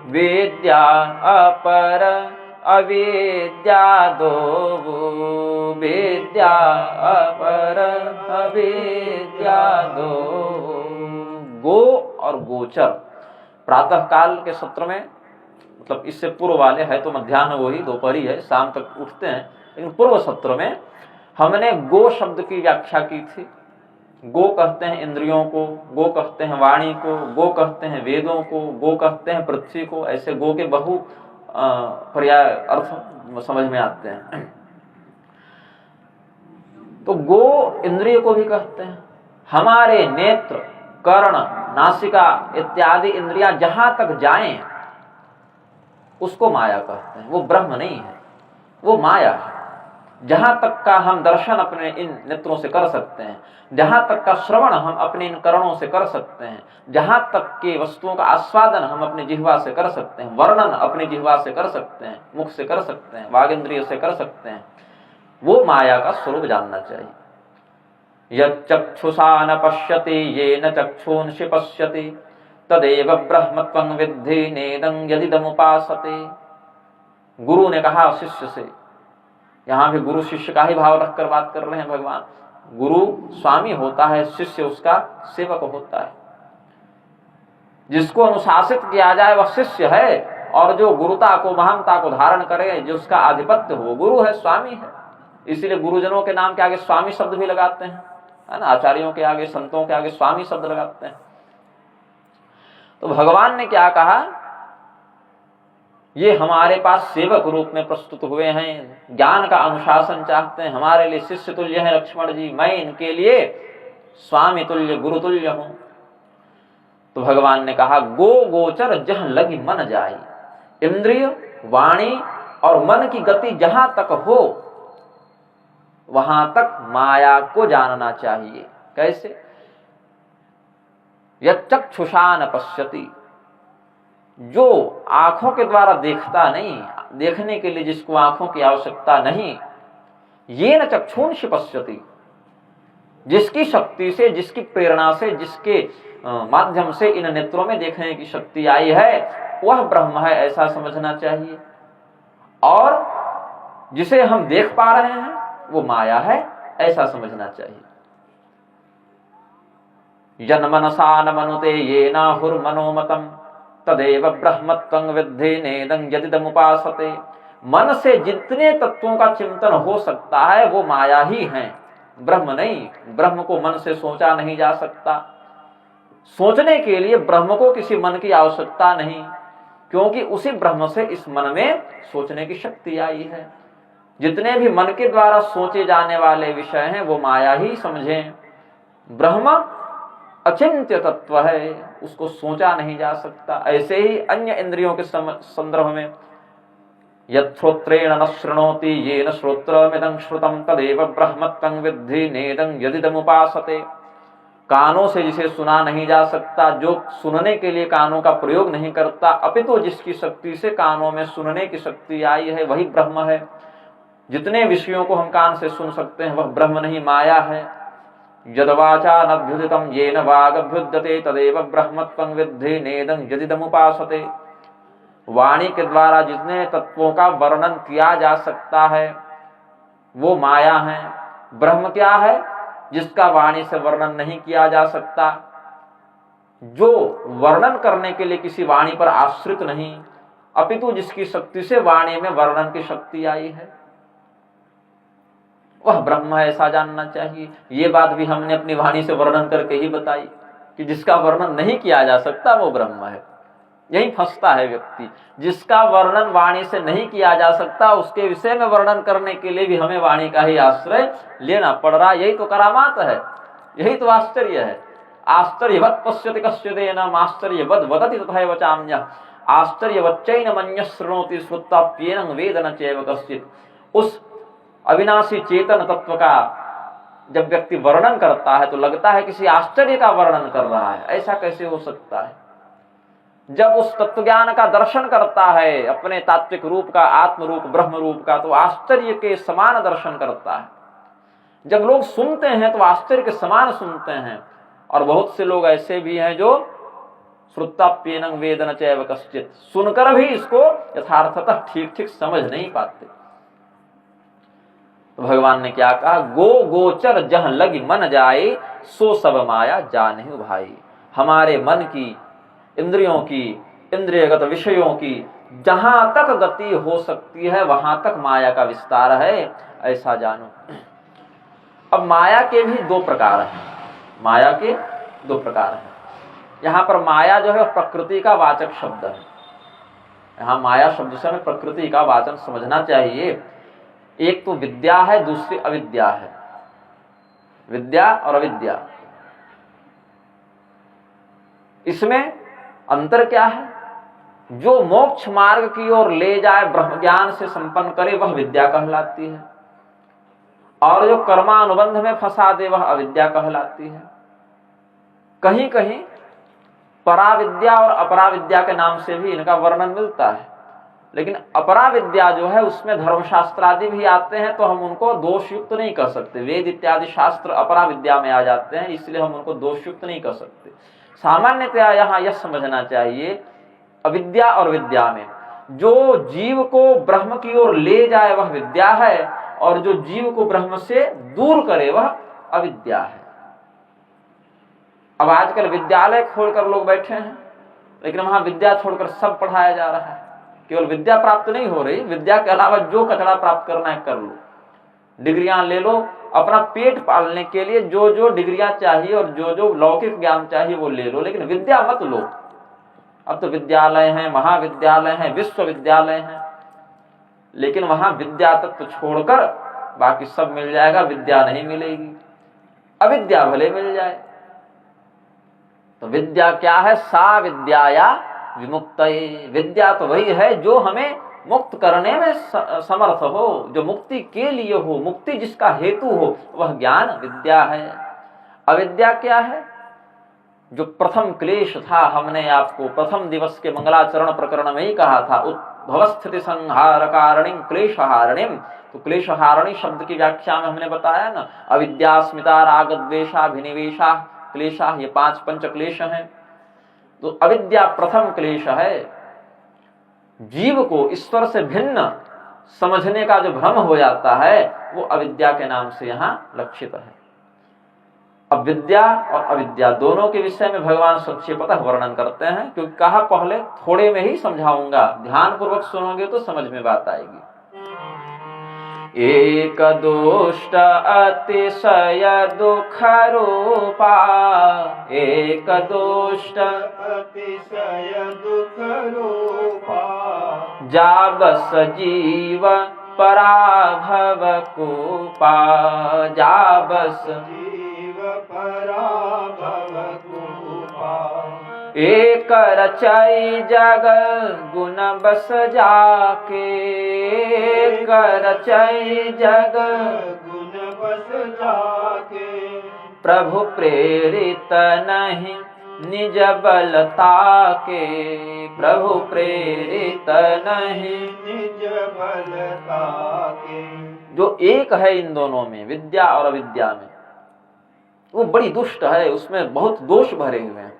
विद्या अपर अविद्या दोवो, विद्या अपर अविद्या दोवो। गो और गोचर प्रातः काल के सत्र में, मतलब इससे पूर्व वाले है तो मध्याह्न वही दोपहरी है, शाम तक उठते हैं, लेकिन पूर्व सत्र में हमने गो शब्द की व्याख्या की थी। गो कहते हैं इंद्रियों को, गो कहते हैं वाणी को, गो कहते हैं वेदों को, गो कहते हैं पृथ्वी को। ऐसे गो के बहु पर्याय अर्थ समझ में आते हैं। तो गो इंद्रिय को भी कहते हैं। हमारे नेत्र, कर्ण, नासिका इत्यादि इंद्रियां जहां तक जाएं उसको माया कहते हैं। वो ब्रह्म नहीं है, वो माया है। जहां तक का हम दर्शन अपने इन नेत्रों से कर सकते हैं, जहां तक का श्रवण हम अपने इन कर्णों से कर सकते हैं, जहां तक के वस्तुओं का आस्वादन हम अपनी जिह्वा से कर सकते हैं, वर्णन अपनी जिह्वा से कर सकते हैं, मुख से कर सकते हैं, वागेंद्रिय से कर सकते हैं, वो माया का स्वरूप जानना चाहिए। यच्चक्षुषा न पश्यति येन चक्षुंषि पश्यति तदेव ब्रह्मत्वं विद्धि नेदं यदिदमुपासते। गुरु ने कहा शिष्य से, यहां भी गुरु शिष्य का ही भाव रखकर बात कर रहे हैं भगवान। गुरु स्वामी होता है, शिष्य उसका सेवक होता है। जिसको अनुशासित किया जाए वह शिष्य है, और जो गुरुता को, महानता को धारण करे, जो उसका आधिपत्य हो, गुरु है, स्वामी है। इसीलिए गुरुजनों के नाम के आगे स्वामी शब्द भी लगाते हैं, है ना। आचार्यों के आगे, संतों के आगे स्वामी शब्द लगाते हैं। तो भगवान ने क्या कहा, ये हमारे पास सेवक रूप में प्रस्तुत हुए हैं, ज्ञान का अनुशासन चाहते हैं, हमारे लिए शिष्य तुल्य है लक्ष्मण जी, मैं इनके लिए स्वामी तुल्य, गुरु तुल्य हूं। तो भगवान ने कहा, गो गोचर जहां लगी मन जाई। इंद्रिय, वाणी और मन की गति जहां तक हो वहां तक माया को जानना चाहिए। कैसे? यच्चक्षुषा न पश्यति, जो आंखों के द्वारा देखता नहीं, देखने के लिए जिसको आंखों की आवश्यकता नहीं, ये न चक्षुंषि पश्यति, जिसकी शक्ति से, जिसकी प्रेरणा से, जिसके माध्यम से इन नेत्रों में देखने की शक्ति आई है, वह ब्रह्म है, ऐसा समझना चाहिए। और जिसे हम देख पा रहे हैं वो माया है, ऐसा समझना चाहिए। जन्मनसा न मनुते येन हुर्मनोमतम् तदेव ब्रह्मत्वं विद्धि नेदं यदिदमुपासते। मन से जितने तत्वों का चिंतन हो सकता है वो माया ही है, ब्रह्म नहीं। ब्रह्म को मन से सोचा नहीं जा सकता। सोचने के लिए ब्रह्म को किसी मन की आवश्यकता नहीं, क्योंकि उसी ब्रह्म से इस मन में सोचने की शक्ति आई है। जितने भी मन के द्वारा सोचे जाने वाले विषय हैं वो माया ही समझें। ब्रह्म अचिंत्य तत्व है, उसको सोचा नहीं जा सकता। ऐसे ही अन्य इंद्रियों के संदर्भ में, यच्छ्रोत्रेण न शृणोति येन श्रोत्रमिदं श्रुतं तदेव ब्रह्मत्वं विद्धि नेदं यदिदमुपासते। कानों से जिसे सुना नहीं जा सकता, जो सुनने के लिए कानों का प्रयोग नहीं करता, अपितु जिसकी शक्ति से कानों में सुनने की शक्ति आई है, वही ब्रह्म है। जितने विषयों को हम कान से सुन सकते हैं वह ब्रह्म नहीं, माया है। यद्वाचा नभ्युदितं येन वागभ्युद्यते तदेव ब्रह्मत्वं विद्धि नेदं यदिदमुपासते। वाणी के द्वारा जितने तत्वों का वर्णन किया जा सकता है वो माया है। ब्रह्म क्या है? जिसका वाणी से वर्णन नहीं किया जा सकता, जो वर्णन करने के लिए किसी वाणी पर आश्रित नहीं, अपितु जिसकी शक्ति से वाणी में वर्णन की शक्ति आई है, वह ब्रह्म है, ऐसा जानना चाहिए। ये बात भी हमने अपनी वाणी से वर्णन करके ही बताई कि जिसका वर्णन नहीं किया जा सकता वो ब्रह्म है। यही फंसता है व्यक्ति, जिसका वर्णन वाणी से नहीं किया जा सकता उसके विषय में वर्णन करने के लिए भी हमें वाणी का ही आश्रय लेना पड़ रहा। यही तो करामात है, यही तो आश्चर्य है। आश्चर्यवत् पश्यति कश्चिदेनम् आश्चर्यवद् वदति तथैव वचाम्यः आश्चर्यवच्चैन मन्यः शृणोति श्रुत्वाप्येनं वेद न चैव कश्चित्। उस अविनाशी चेतन तत्व का जब व्यक्ति वर्णन करता है तो लगता है किसी आश्चर्य का वर्णन कर रहा है। ऐसा कैसे हो सकता है? जब उस तत्व ज्ञान का दर्शन करता है, अपने तात्विक रूप का, आत्म रूप, ब्रह्म रूप का, तो आश्चर्य के समान दर्शन करता है। जब लोग सुनते हैं तो आश्चर्य के समान सुनते हैं, और बहुत से लोग ऐसे भी हैं जो श्रुत्ताप्येनं वेद न चैव कश्चित्, सुनकर भी इसको यथार्थतः ठीक ठीक समझ नहीं पाते। तो भगवान ने क्या कहा, गो गोचर जह लगी मन जाए, सो सब माया जानहि भाई। हमारे मन की, इंद्रियों की, इंद्रियगत विषयों की जहां तक गति हो सकती है वहां तक माया का विस्तार है, ऐसा जानो। अब माया के भी दो प्रकार हैं, माया के दो प्रकार हैं। यहां पर माया जो है प्रकृति का वाचक शब्द है। यहां माया शब्द से हमें प्रकृति का वाचन समझना चाहिए। एक तो विद्या है, दूसरी अविद्या है। विद्या और अविद्या, इसमें अंतर क्या है? जो मोक्ष मार्ग की ओर ले जाए, ब्रह्म ज्ञान से संपन्न करे, वह विद्या कहलाती है, और जो कर्मानुबंध में फंसा दे वह अविद्या कहलाती है। कहीं कहीं पराविद्या और अपराविद्या के नाम से भी इनका वर्णन मिलता है, लेकिन अपराविद्या जो है उसमें धर्मशास्त्र आदि भी आते हैं, तो हम उनको दोषयुक्त नहीं कर सकते। वेद इत्यादि शास्त्र अपराविद्या में आ जाते हैं, इसलिए हम उनको दोषयुक्त नहीं कर सकते। सामान्यतया यहाँ यह समझना चाहिए, अविद्या और विद्या में जो जीव को ब्रह्म की ओर ले जाए वह विद्या है, और जो जीव को ब्रह्म से दूर करे वह अविद्या है। अब आजकल विद्यालय खोलकर लोग बैठे हैं, लेकिन वहां विद्या छोड़कर सब पढ़ाया जा रहा है। केवल विद्या प्राप्त नहीं हो रही, विद्या के अलावा जो कचरा प्राप्त करना है कर लो, डिग्रियां ले लो, अपना पेट पालने के लिए जो जो डिग्रियां चाहिए और जो जो लौकिक ज्ञान चाहिए वो ले लो, लेकिन विद्या मत लो। अब तो विद्यालय हैं, महाविद्यालय हैं, विश्वविद्यालय हैं, लेकिन वहां विद्या तत्व छोड़कर बाकी सब मिल जाएगा, विद्या नहीं मिलेगी। अविद्या भले मिल जाए। तो विद्या क्या है? सा विद्याया विमुक्तये। विद्या तो वही है जो हमें मुक्त करने में समर्थ हो, जो मुक्ति के लिए हो, मुक्ति जिसका हेतु हो, वह ज्ञान विद्या है। अविद्या क्या है? जो प्रथम क्लेश था, हमने आपको प्रथम दिवस के मंगलाचरण प्रकरण में ही कहा था, उद्भवस्थिति संहार कारणिं क्लेशहारणिं। तो क्लेशहारणी शब्द की व्याख्या में हमने बताया ना, अविद्या, अस्मिता, राग, द्वेषा, अभिनिवेशा, क्लेशा, ये 5 पंच क्लेश हैं। तो अविद्या प्रथम क्लेश है। जीव को ईश्वर से भिन्न समझने का जो भ्रम हो जाता है वो अविद्या के नाम से यहाँ लक्षित है। अब विद्या और अविद्या दोनों के विषय में भगवान संक्षेपतः वर्णन करते हैं, क्योंकि कहा पहले थोड़े में ही समझाऊंगा, ध्यान पूर्वक सुनोगे तो समझ में बात आएगी। एक दोष्ट अतिशय दुख रूपा, एक दोष्ट अतिशय दुख रूपा, जाबस जीव पराभव कूपा, जाबस जीव पराभव कूपा। एक रचई जग गुण बस जाके, एक रचई जग गुण बस जाके, प्रभु प्रेरित नहीं निज बलता के, प्रभु प्रेरित नहीं निज बलता के। जो एक है इन दोनों में, विद्या और अविद्या में, वो बड़ी दुष्ट है, उसमें बहुत दोष भरे हुए हैं।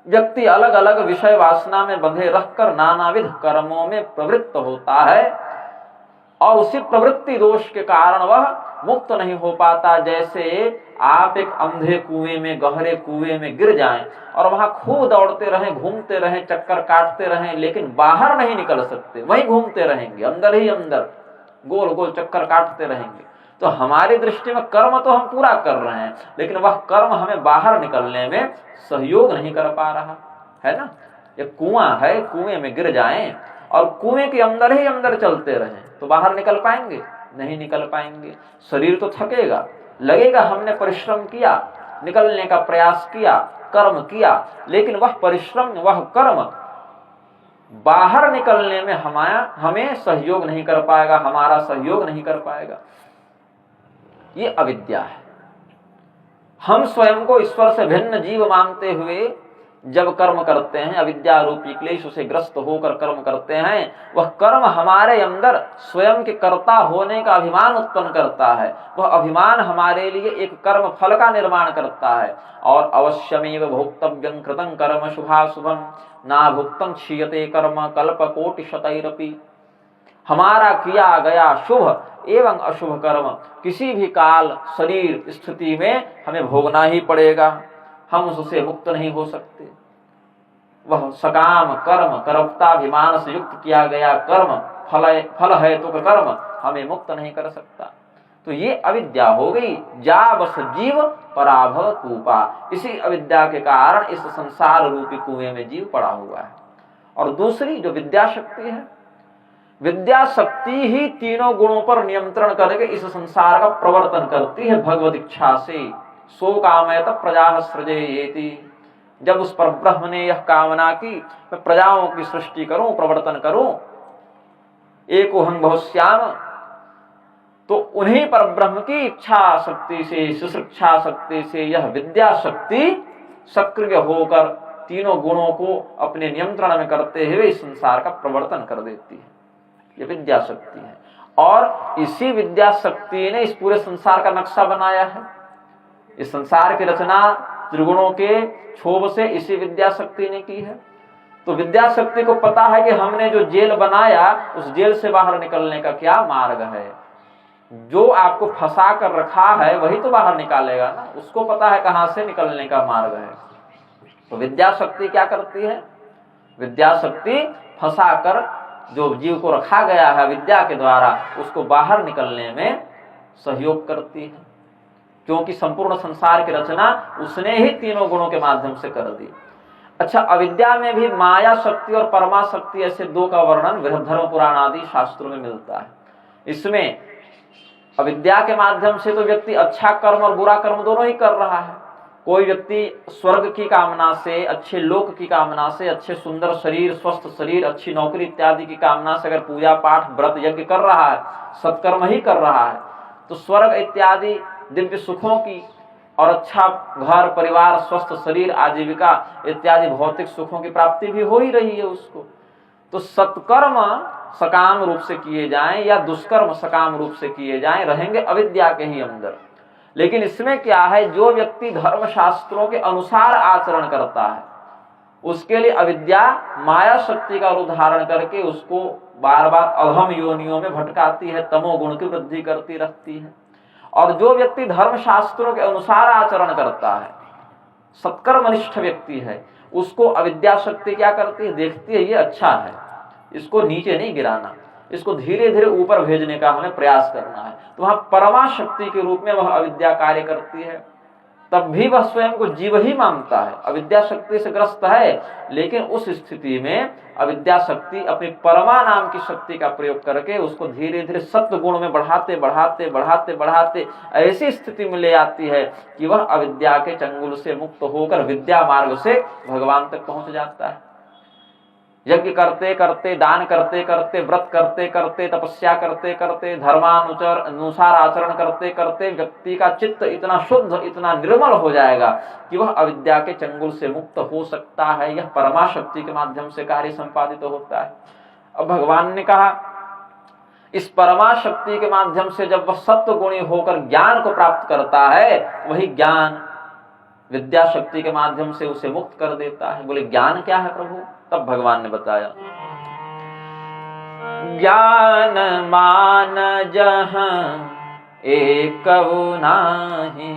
व्यक्ति अलग अलग विषय वासना में बंधे रहकर नानाविध कर्मों में प्रवृत्त होता है, और उसी प्रवृत्ति दोष के कारण वह मुक्त नहीं हो पाता। जैसे आप एक अंधे कुएं में, गहरे कुएं में गिर जाएं और वहां खूब दौड़ते रहें, घूमते रहें, चक्कर काटते रहें, लेकिन बाहर नहीं निकल सकते, वहीं घूमते रहेंगे, अंदर ही अंदर गोल गोल चक्कर काटते रहेंगे। तो हमारी दृष्टि में कर्म तो हम पूरा कर रहे हैं, लेकिन वह कर्म हमें बाहर निकलने में सहयोग नहीं कर पा रहा है ना। ये कुआं है, कुएं में गिर जाएं और कुएं के अंदर ही अंदर चलते रहें तो बाहर निकल पाएंगे? नहीं निकल पाएंगे। शरीर तो थकेगा, लगेगा हमने परिश्रम किया, निकलने का प्रयास किया, कर्म किया, लेकिन वह परिश्रम, वह कर्म बाहर निकलने में हमें सहयोग नहीं कर पाएगा, हमारा सहयोग नहीं कर पाएगा। ये अविद्या है। हम स्वयं को ईश्वर से भिन्न जीव मानते हुए जब कर्म करते हैं, अविद्या रूपी क्लेश से ग्रस्त होकर कर्म करते हैं, वह कर्म हमारे अंदर स्वयं के कर्ता होने का अभिमान उत्पन्न करता है। वह अभिमान हमारे लिए एक कर्म फल का निर्माण करता है। और अवश्यमेव भोक्तव्यं कृतं कर्म शुभाशुभं ना भुक्तं क्षीयते कर्म कल्पकोटि शतैरपि। हमारा किया गया शुभ एवं अशुभ कर्म किसी भी काल शरीर स्थिति में हमें भोगना ही पड़ेगा, हम उससे मुक्त नहीं हो सकते। वह सकाम कर्म, कर्मताभिमान से युक्त किया गया कर्म फल है तो कर्म हमें मुक्त नहीं कर सकता। तो ये अविद्या हो गई। जा बस जीव पराभव कूपा, इसी अविद्या के कारण इस संसार रूपी कुएं में जीव पड़ा हुआ है। और दूसरी जो विद्या शक्ति है, विद्या शक्ति ही तीनों गुणों पर नियंत्रण करके इस संसार का प्रवर्तन करती है भगवत इच्छा से। सो कामयत प्रजा सृजेति, जब उस पर ब्रह्म ने यह कामना की मैं प्रजाओं की सृष्टि करूं, प्रवर्तन करूं, एकोहं बहुश्याम, तो उन्हीं पर ब्रह्म की इच्छा शक्ति से, सुशिक्षा शक्ति से यह विद्या शक्ति सक्रिय होकर तीनों गुणों को अपने नियंत्रण में करते हुए इस संसार का प्रवर्तन कर देती है। ये विद्या शक्ति है। और इसी विद्या शक्ति ने इस पूरे संसार का नक्शा बनाया है। इस संसार की रचना त्रिगुणों के क्षोभ से इसी विद्या शक्ति ने की है। तो विद्या शक्ति को पता है कि हमने जो जेल बनाया उस जेल से बाहर निकलने का क्या मार्ग है। जो आपको फंसा कर रखा है वही तो बाहर निकालेगा ना, उसको पता है कहां से निकलने का मार्ग है। तो विद्या शक्ति क्या करती है? विद्या शक्ति फंसा कर जो जीव को रखा गया है विद्या के द्वारा उसको बाहर निकलने में सहयोग करती है, क्योंकि संपूर्ण संसार की रचना उसने ही तीनों गुणों के माध्यम से कर दी। अच्छा, अविद्या में भी माया शक्ति और परमा शक्ति ऐसे दो का वर्णन बृहद्धर्म पुराण आदि शास्त्रों में मिलता है। इसमें अविद्या के माध्यम से तो व्यक्ति अच्छा कर्म और बुरा कर्म दोनों ही कर रहा है। कोई व्यक्ति स्वर्ग की कामना से, अच्छे लोक की कामना से, अच्छे सुंदर शरीर, स्वस्थ शरीर, अच्छी नौकरी इत्यादि की कामना से अगर पूजा पाठ व्रत यज्ञ कर रहा है, सत्कर्म ही कर रहा है, तो स्वर्ग इत्यादि दिव्य सुखों की और अच्छा घर परिवार, स्वस्थ शरीर, आजीविका इत्यादि भौतिक सुखों की प्राप्ति भी हो ही रही है उसको। तो सत्कर्म सकाम रूप से किए जाएं या दुष्कर्म सकाम रूप से किए जाएं, रहेंगे अविद्या के ही अंदर। लेकिन इसमें क्या है, जो व्यक्ति धर्म शास्त्रों के अनुसार आचरण करता है उसके लिए अविद्या माया शक्ति का रूप धारण करके उसको बार बार अधम योनियों में भटकाती है, तमोगुण की वृद्धि करती रहती है। और जो व्यक्ति धर्म शास्त्रों के अनुसार आचरण करता है, सत्कर्मनिष्ठ व्यक्ति है, उसको अविद्या शक्ति क्या करती है, देखती है ये अच्छा है, इसको नीचे नहीं गिराना, इसको धीरे धीरे ऊपर भेजने का हमें प्रयास करना है। तो वहां परमा शक्ति के रूप में वह अविद्या कार्य करती है। तब भी वह स्वयं को जीव ही मानता है, अविद्या शक्ति से ग्रस्त है, लेकिन उस स्थिति में अविद्या शक्ति अपनी परमा नाम की शक्ति का प्रयोग करके उसको धीरे धीरे सत्व गुण में बढ़ाते बढ़ाते बढ़ाते बढ़ाते ऐसी स्थिति में ले आती है कि वह अविद्या के चंगुल से मुक्त होकर विद्या मार्ग से भगवान तक पहुंच जाता है। यज्ञ करते करते, दान करते करते, व्रत करते करते, तपस्या करते करते, धर्मानुसार आचरण करते करते व्यक्ति का चित्त इतना शुद्ध, इतना निर्मल हो जाएगा कि वह अविद्या के चंगुल से मुक्त हो सकता है। यह परमा शक्ति के माध्यम से कार्य संपादित होता है। अब भगवान ने कहा इस परमा शक्ति के माध्यम से जब वह सत्व गुणी होकर ज्ञान को प्राप्त करता है, वही ज्ञान विद्या शक्ति के माध्यम से उसे मुक्त कर देता है। बोले ज्ञान क्या है प्रभु? तब भगवान ने बताया, ज्ञान मान जहाँ एक नाही,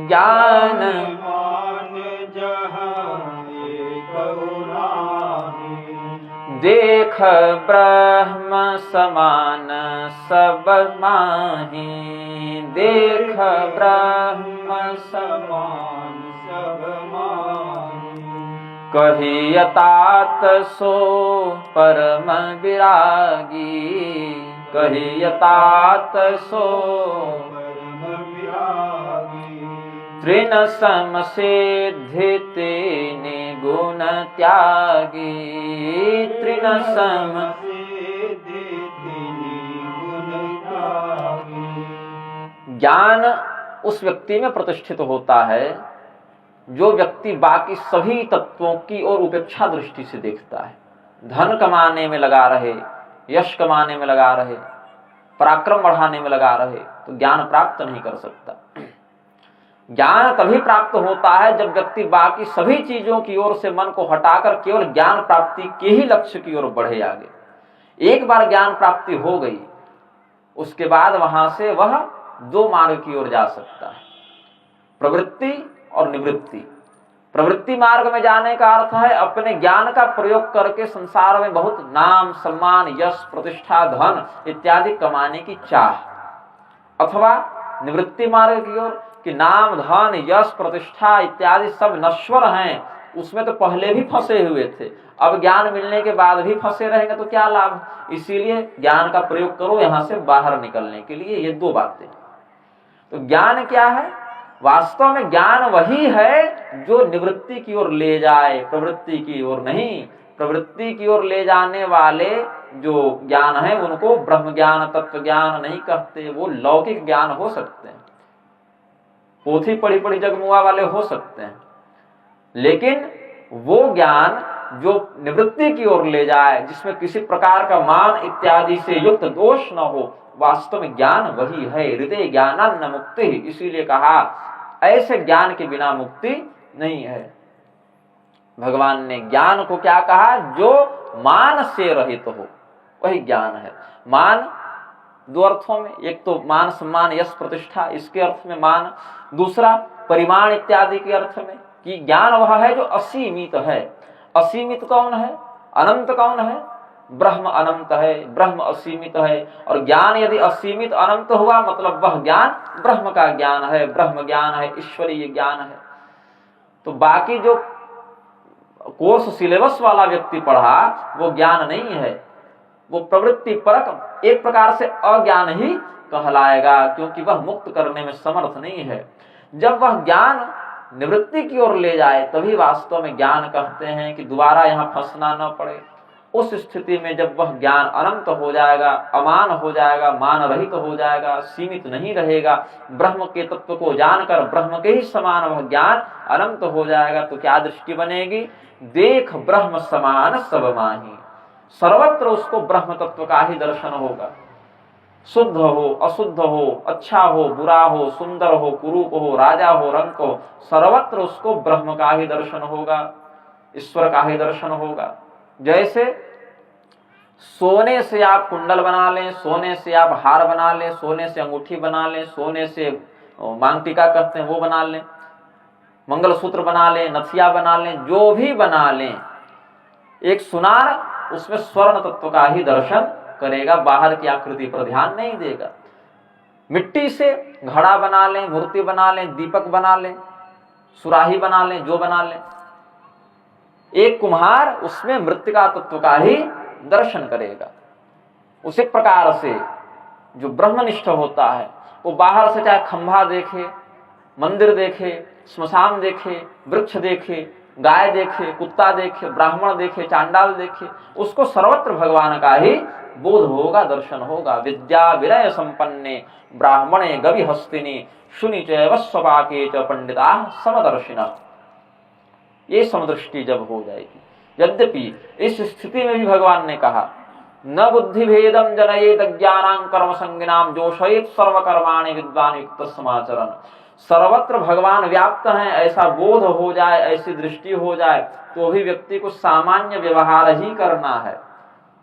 ज्ञान मान जहाँ एक नाही, देख ब्रह्म समान सब माही, देख ब्रह्म समान सब माही, कहिय तात सो परम विरागी, कहिय तात सो परम विरागी, तृण सम सिद्धि तेने गुण त्यागी, तृण सम सिद्धि तेने गुण त्यागी। ज्ञान उस व्यक्ति में प्रतिष्ठित होता है जो व्यक्ति बाकी सभी तत्वों की ओर उपेक्षा दृष्टि से देखता है, धन कमाने में लगा रहे, यश कमाने में लगा रहे, पराक्रम बढ़ाने में लगा रहे, तो ज्ञान प्राप्त नहीं कर सकता। ज्ञान तभी प्राप्त होता है जब व्यक्ति बाकी सभी चीजों की ओर से मन को हटाकर केवल ज्ञान प्राप्ति के ही लक्ष्य की ओर बढ़े आगे। एक बार ज्ञान प्राप्ति हो गई, उसके बाद वहां से वह दो मार्ग की ओर जा सकता है, प्रवृत्ति और निवृत्ति। प्रवृत्ति मार्ग में जाने का अर्थ है अपने ज्ञान का प्रयोग करके संसार में बहुत नाम, सम्मान, यश, प्रतिष्ठा, धन इत्यादि कमाने की चाह, अथवा निवृत्ति मार्ग की ओर कि नाम, धन, यश, प्रतिष्ठा इत्यादि सब नश्वर हैं, उसमें तो पहले भी फंसे हुए थे, अब ज्ञान मिलने के बाद भी फंसे रहेंगे तो क्या लाभ। इसीलिए ज्ञान का प्रयोग करो यहां से बाहर निकलने के लिए। ये दो बातें। तो ज्ञान क्या है? वास्तव में ज्ञान वही है जो निवृत्ति की ओर ले जाए, प्रवृत्ति की ओर नहीं। प्रवृत्ति की ओर ले जाने वाले जो ज्ञान है उनको ब्रह्म ज्ञान, तत्व ज्ञान नहीं कहते, वो लौकिक ज्ञान हो सकते हैं, पोथी पढ़ी पढ़ी जगमुआ वाले हो सकते हैं, लेकिन वो ज्ञान जो निवृत्ति की ओर ले जाए, जिसमें किसी प्रकार का मान इत्यादि से युक्त दोष न हो, वास्तव में ज्ञान वही है। हृदय ज्ञानान्न मुक्ति, इसीलिए कहा ऐसे ज्ञान के बिना मुक्ति नहीं है। भगवान ने ज्ञान को क्या कहा? जो मान से रहित हो, वही ज्ञान है। मान दो अर्थों में, एक तो मान, सम्मान, यश, प्रतिष्ठा, इसके अर्थ में मान, दूसरा परिमाण इत्यादि के अर्थ में कि ज्ञान वह है जो असीमित है। असीमित कौन है? अनंत कौन है? ब्रह्म अनंत है, ब्रह्म असीमित है। और ज्ञान यदि असीमित अनंत हुआ मतलब वह ज्ञान ब्रह्म का ज्ञान है, ब्रह्म ज्ञान है, ईश्वरीय ज्ञान है। तो बाकी जो कोर्स सिलेबस वाला व्यक्ति पढ़ा वो ज्ञान नहीं है, वो प्रवृत्ति परक एक प्रकार से अज्ञान ही कहलाएगा, क्योंकि वह मुक्त करने में समर्थ नहीं है। जब वह ज्ञान निवृत्ति की ओर ले जाए तभी वास्तव में ज्ञान कहते हैं कि दोबारा यहाँ फंसना न पड़े। उस स्थिति में जब वह ज्ञान अनंत हो जाएगा, अमान हो जाएगा, मान रहित हो जाएगा, सीमित नहीं रहेगा, ब्रह्म के तत्व को जानकर ब्रह्म के ही समान वह ज्ञान अनंत हो जाएगा, तो क्या दृष्टि बनेगी? देख ब्रह्म समान सब माही, सर्वत्र उसको ब्रह्म तत्व का ही दर्शन होगा। शुद्ध हो, अशुद्ध हो, अच्छा हो, बुरा हो, सुंदर हो, कुरूप हो, राजा हो, रंक हो, सर्वत्र उसको ब्रह्म का ही दर्शन होगा, ईश्वर का ही दर्शन होगा। जैसे सोने से आप कुंडल बना लें, सोने से आप हार बना लें, सोने से अंगूठी बना लें, सोने से मांग टीका कहते हैं वो बना लें, मंगलसूत्र बना लें, नथिया बना लें, जो भी बना लें, एक सुनार उसमें स्वर्ण तत्व का ही दर्शन करेगा, बाहर की आकृति पर ध्यान नहीं देगा। मिट्टी से घड़ा बना लें, मूर्ति बना लें, दीपक बना लें, सुराही बना लें, जो बना लें, एक कुम्हार उसमें मृत्तिका तत्व का ही दर्शन करेगा। उसी प्रकार से जो ब्रह्मनिष्ठ होता है वो बाहर से चाहे खंभा देखे, मंदिर देखे, स्मशान देखे, वृक्ष देखे, गाय देखे, कुत्ता देखे, ब्राह्मण देखे, चांडाल देखे, उसको सर्वत्र भगवान का ही बोध होगा, दर्शन होगा। विद्या विनय संपन्ने ब्राह्मणे गवि हस्तिनी शुनि चैव स्वपाके च पंडिता समदर्शिना। ये समदृष्टि जब हो जाएगी, यद्यपि इस स्थिति में भी भगवान ने कहा न बुद्धि भेदम जनयेत ज्ञानां कर्म संगिनाम जोषयेत सर्वकर्माणि विद्वान युक्त समाचरण। सर्वत्र भगवान व्याप्त हैं ऐसा बोध हो जाए, ऐसी दृष्टि हो जाए तो भी व्यक्ति को सामान्य व्यवहार ही करना है।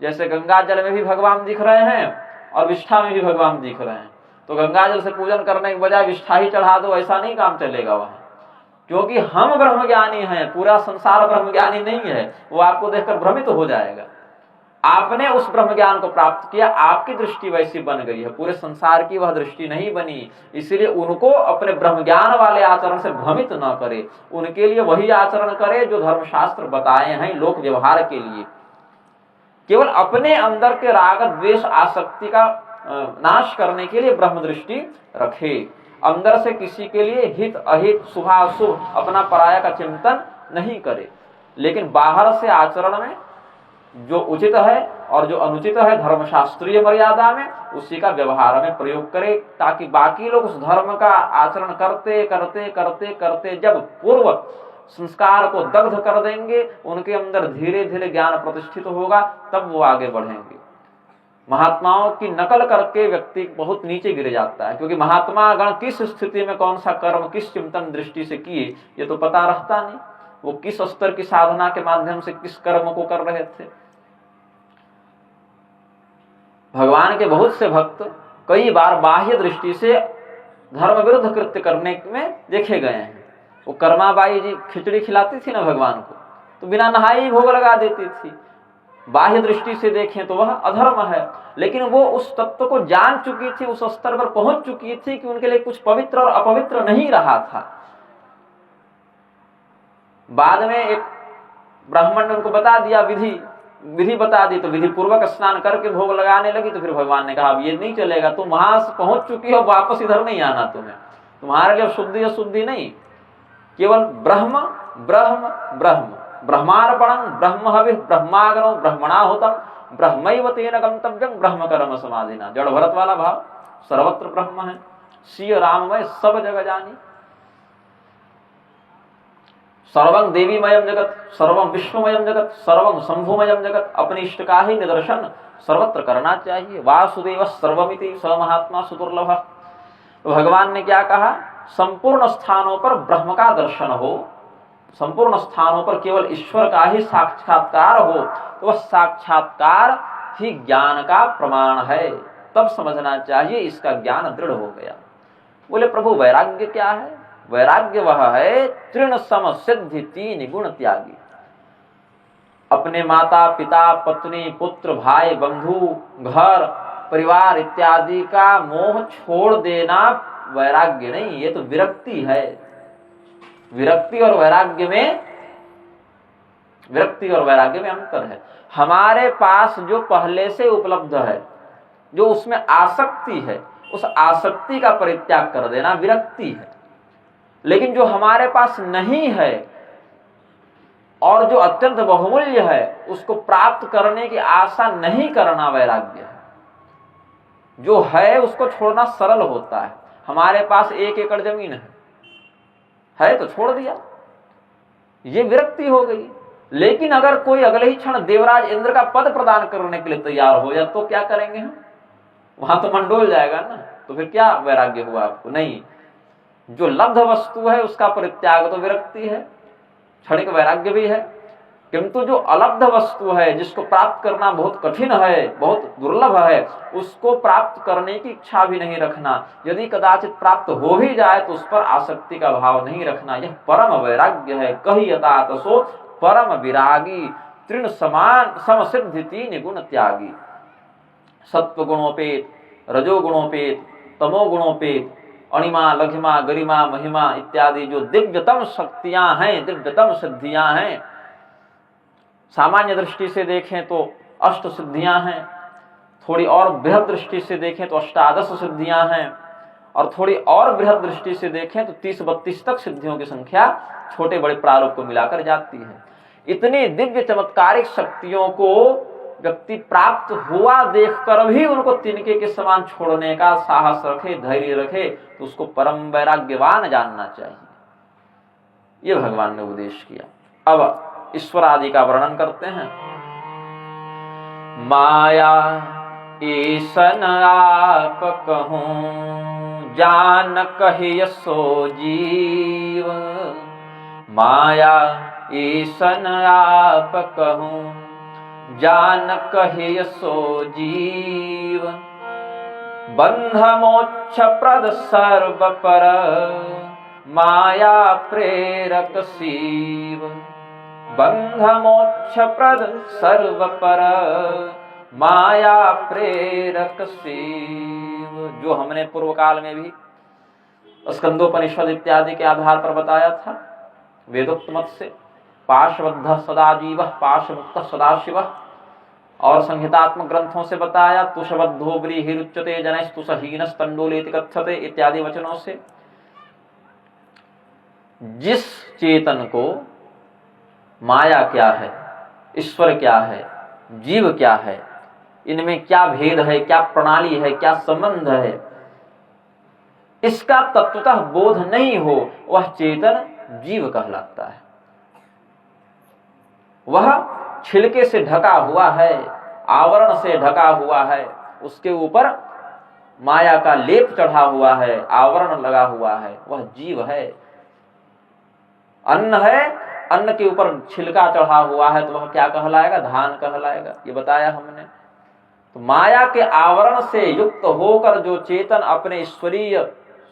जैसे गंगा जल में भी भगवान दिख रहे हैं और विष्ठा में भी भगवान दिख रहे हैं, तो गंगा जल से पूजन करने के बजाय विष्ठा ही चढ़ा दो, ऐसा नहीं काम चलेगा वहां, क्योंकि हम ब्रह्मज्ञानी हैं, पूरा संसार ब्रह्मज्ञानी नहीं है। वो आपको देखकर भ्रमित हो जाएगा। आपने उस ब्रह्म ज्ञान को प्राप्त किया, आपकी दृष्टि वैसी बन गई है, पूरे संसार की वह दृष्टि नहीं बनी। इसलिए उनको अपने ब्रह्म ज्ञान वाले आचरण से भ्रमित न करे, उनके लिए वही आचरण करे जो धर्मशास्त्र बताए हैं लोक व्यवहार के लिए। केवल अपने अंदर के राग द्वेष आसक्ति का नाश करने के लिए ब्रह्म दृष्टि रखे, अंदर से किसी के लिए हित अहित शुभाशुभ अपना पराया का चिंतन नहीं करे, लेकिन बाहर से आचरण में जो उचित है और जो अनुचित है धर्मशास्त्रीय मर्यादा में, उसी का व्यवहार में प्रयोग करे, ताकि बाकी लोग उस धर्म का आचरण करते करते करते करते जब पूर्व संस्कार को दग्ध कर देंगे, उनके अंदर धीरे धीरे ज्ञान प्रतिष्ठित होगा, तब वो आगे बढ़ेंगे। महात्माओं की नकल करके व्यक्ति बहुत नीचे गिर जाता है, क्योंकि महात्मा गण किस स्थिति में कौन सा कर्म किस चिंतन दृष्टि से किए ये तो पता रहता नहीं। वो किस स्तर की साधना के माध्यम से किस कर्म को कर रहे थे। भगवान के बहुत से भक्त कई बार बाह्य दृष्टि से धर्म विरुद्ध कृत्य करने में देखे गए हैं। वो कर्माबाई जी खिचड़ी खिलाती थी ना भगवान को, तो बिना नहाए ही भोग लगा देती थी। बाह्य दृष्टि से देखें तो वह अधर्म है, लेकिन वो उस तत्व को जान चुकी थी, उस स्तर पर पहुंच चुकी थी कि उनके लिए कुछ पवित्र और अपवित्र नहीं रहा था। बाद में एक ब्राह्मण ने उनको बता दिया, विधि बता दी, तो विधि पूर्वक स्नान करके भोग लगाने लगी। तो फिर भगवान ने कहा अब ये नहीं चलेगा, तुम वहां से पहुंच चुकी हो, वापस इधर नहीं आना तुम्हें। तुम्हारे लिए शुद्धि अशुद्धि नहीं, केवल ब्रह्म ब्रह्म ब्रह्म, ब्रह्मार्पणं ब्रह्म हविः ब्रह्माग्नौ ब्रह्मणाहुतं ब्रह्मैव तेन गंतव्यं ब्रह्म कर्म समाधिना। जड़ भरत वाला भाव, सर्वत्र ब्रह्म है, सिय राममय सब जग जानी। सर्वं देवीमयम जगत, सर्वं विश्वमयम जगत, सर्वं शंभुमयम जगत। अपने इष्ट का ही निदर्शन सर्वत्र करना चाहिए। वासुदेव सर्वमिति स महात्मा सुदुर्लभ। तो भगवान ने क्या कहा, संपूर्ण स्थानों पर ब्रह्म का दर्शन हो, संपूर्ण स्थानों पर केवल ईश्वर का ही साक्षात्कार हो, तो वह साक्षात्कार ही ज्ञान का प्रमाण है। तब समझना चाहिए इसका ज्ञान दृढ़ हो गया। बोले प्रभु वैराग्य क्या है? वैराग्य वह है तृण सम सिद्धि तीन गुण त्यागी। अपने माता पिता पत्नी पुत्र भाई बंधु घर परिवार इत्यादि का मोह छोड़ देना वैराग्य नहीं, ये तो विरक्ति है। विरक्ति और वैराग्य में अंतर है। हमारे पास जो पहले से उपलब्ध है, जो उसमें आसक्ति है, उस आसक्ति का परित्याग कर देना विरक्ति है। लेकिन जो हमारे पास नहीं है और जो अत्यंत बहुमूल्य है, उसको प्राप्त करने की आशा नहीं करना वैराग्य है। जो है उसको छोड़ना सरल होता है। हमारे पास 1 एकड़ जमीन है तो छोड़ दिया, ये विरक्ति हो गई। लेकिन अगर कोई अगले ही क्षण देवराज इंद्र का पद प्रदान करने के लिए तैयार हो जाए तो क्या करेंगे हम? वहां तो मंडोल जाएगा ना। तो फिर क्या वैराग्य हुआ आपको? नहीं, जो लब्ध वस्तु है उसका परित्याग तो विरक्ति है, क्षणिक वैराग्य भी है। किंतु जो अलब्ध वस्तु है, जिसको प्राप्त करना बहुत कठिन है, बहुत दुर्लभ है, उसको प्राप्त करने की इच्छा भी नहीं रखना। यदि कदाचित प्राप्त हो भी जाए तो उस पर आसक्ति का भाव नहीं रखना, यह परम वैराग्य है। कही यतात सो परम विरागी, तृण समान सम सिद्धि तीन गुण त्यागी। सत्व गुणोपेत, रजोगुणोपेत, तमोगुणोपेत, अणिमा लघिमा गरिमा महिमा इत्यादि जो दिव्यतम शक्तियां हैं, दिव्यतम सिद्धियां हैं। सामान्य दृष्टि से देखें तो 8 सिद्धियां हैं, थोड़ी और बृहद दृष्टि से देखें तो 18 सिद्धियां हैं, और थोड़ी और बृहद दृष्टि से देखें तो 30-32 तक सिद्धियों की संख्या छोटे बड़े प्रारूप को मिलाकर जाती है। इतनी दिव्य चमत्कारिक शक्तियों को व्यक्ति प्राप्त हुआ देखकर भी उनको तिनके के समान छोड़ने का साहस रखे, धैर्य रखे, तो उसको परम वैराग्यवान जानना चाहिए। ये भगवान ने उपदेश किया। अब ईश्वर आदि का वर्णन करते हैं। माया ईसन आप कहूं, जान कहिय सो जीव। माया ईसन आप कहूं, जान कहिय सो जीव। बंध मोक्ष प्रद सर्व पर, माया प्रेरक शिव। बंध मोक्ष प्रद सर्व पर, माया प्रेरक शिव। जो हमने पूर्व काल में भी स्कंदोपनिषद इत्यादि के आधार पर बताया था, वेदोक्त मत से, पाशबद्ध सदाजीव पाशमुक्त सदाशिव, और संहितात्मक ग्रंथों से बताया, तुषबद्धो व्रीहिरुच्यते जनैस्तुषहीनस् तण्डुलेति कथ्यते इत्यादि वचनों से। जिस चेतन को माया क्या है, ईश्वर क्या है, जीव क्या है, इनमें क्या भेद है, क्या प्रणाली है, क्या संबंध है, इसका तत्वतः बोध नहीं हो, वह चेतन जीव कहलाता है। वह छिलके से ढका हुआ है, आवरण से ढका हुआ है, उसके ऊपर माया का लेप चढ़ा हुआ है, आवरण लगा हुआ है, वह जीव है। अन्न है, अन्न के ऊपर छिलका चढ़ा हुआ है, तो वह क्या कहलाएगा, धान कहलाएगा, ये बताया हमने। तो माया के आवरण से युक्त होकर जो चेतन अपने ईश्वरीय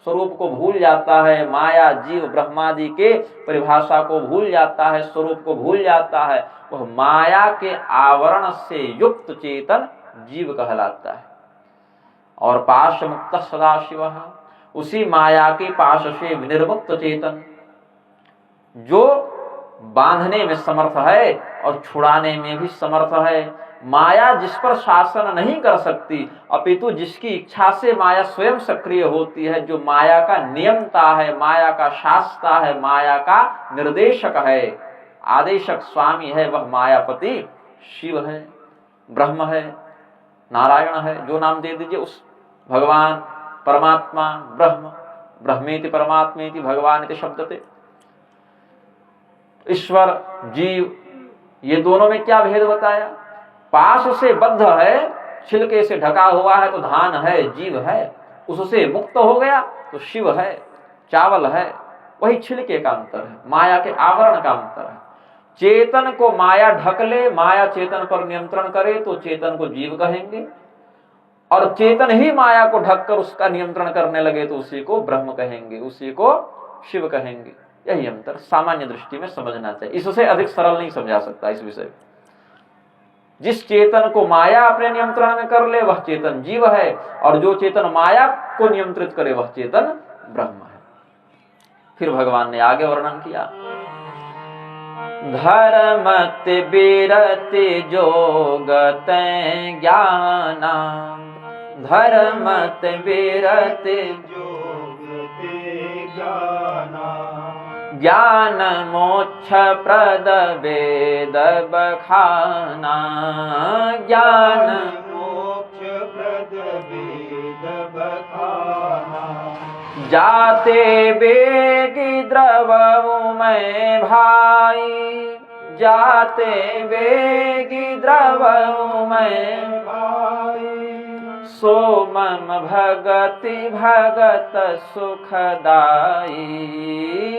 स्वरूप को भूल जाता है, माया जीव ब्रह्मादि के परिभाषा को भूल जाता है, स्वरूप को भूल जाता है, वह माया के आवरण से युक्त चेतन जीव कहलाता है। और पाश मुक्त सदाशिव, उसी माया के पाश से विनिर्मुक्त चेतन, जो बांधने में समर्थ है और छुड़ाने में भी समर्थ है। माया जिस पर शासन नहीं कर सकती, अपितु जिसकी इच्छा से माया स्वयं सक्रिय होती है, जो माया का नियंता है, माया का शास्ता है, माया का निर्देशक है, आदेशक स्वामी है, वह मायापति शिव है, ब्रह्म है, नारायण है, जो नाम दे दीजिए उस भगवान, परमात्मा, ब्रह्म, ब्रह्मेति परमात्मेति भगवान शब्दते। ईश्वर जीव, ये दोनों में क्या भेद बताया, पाश से बद्ध है, छिलके से ढका हुआ है तो धान है, जीव है, उससे मुक्त हो गया तो शिव है, चावल है, वही छिलके का अंतर है, माया के आवरण का अंतर है। चेतन को माया ढक ले, माया चेतन पर नियंत्रण करे तो चेतन को जीव कहेंगे, और चेतन ही माया को ढककर उसका नियंत्रण करने लगे तो उसी को ब्रह्म कहेंगे, उसी को शिव कहेंगे। यही अंतर सामान्य दृष्टि में समझना चाहिए, इससे अधिक सरल नहीं समझा सकता इस विषय। जिस चेतन को माया अपने नियंत्रण में कर ले वह चेतन जीव है, और जो चेतन माया को नियंत्रित करे वह चेतन ब्रह्म है। फिर भगवान ने आगे वर्णन किया, धर्मति बिरति जोगत ज्ञाना, धर्मति बिरति ज्ञान मोक्ष प्रद वेद बखाना, ज्ञान मोक्ष प्रद वेद बखाना, जाते बेगी द्रवऊ में भाई, जाते बेगी द्रवऊ में भाई, सो मम भगति भगत सुखदाई,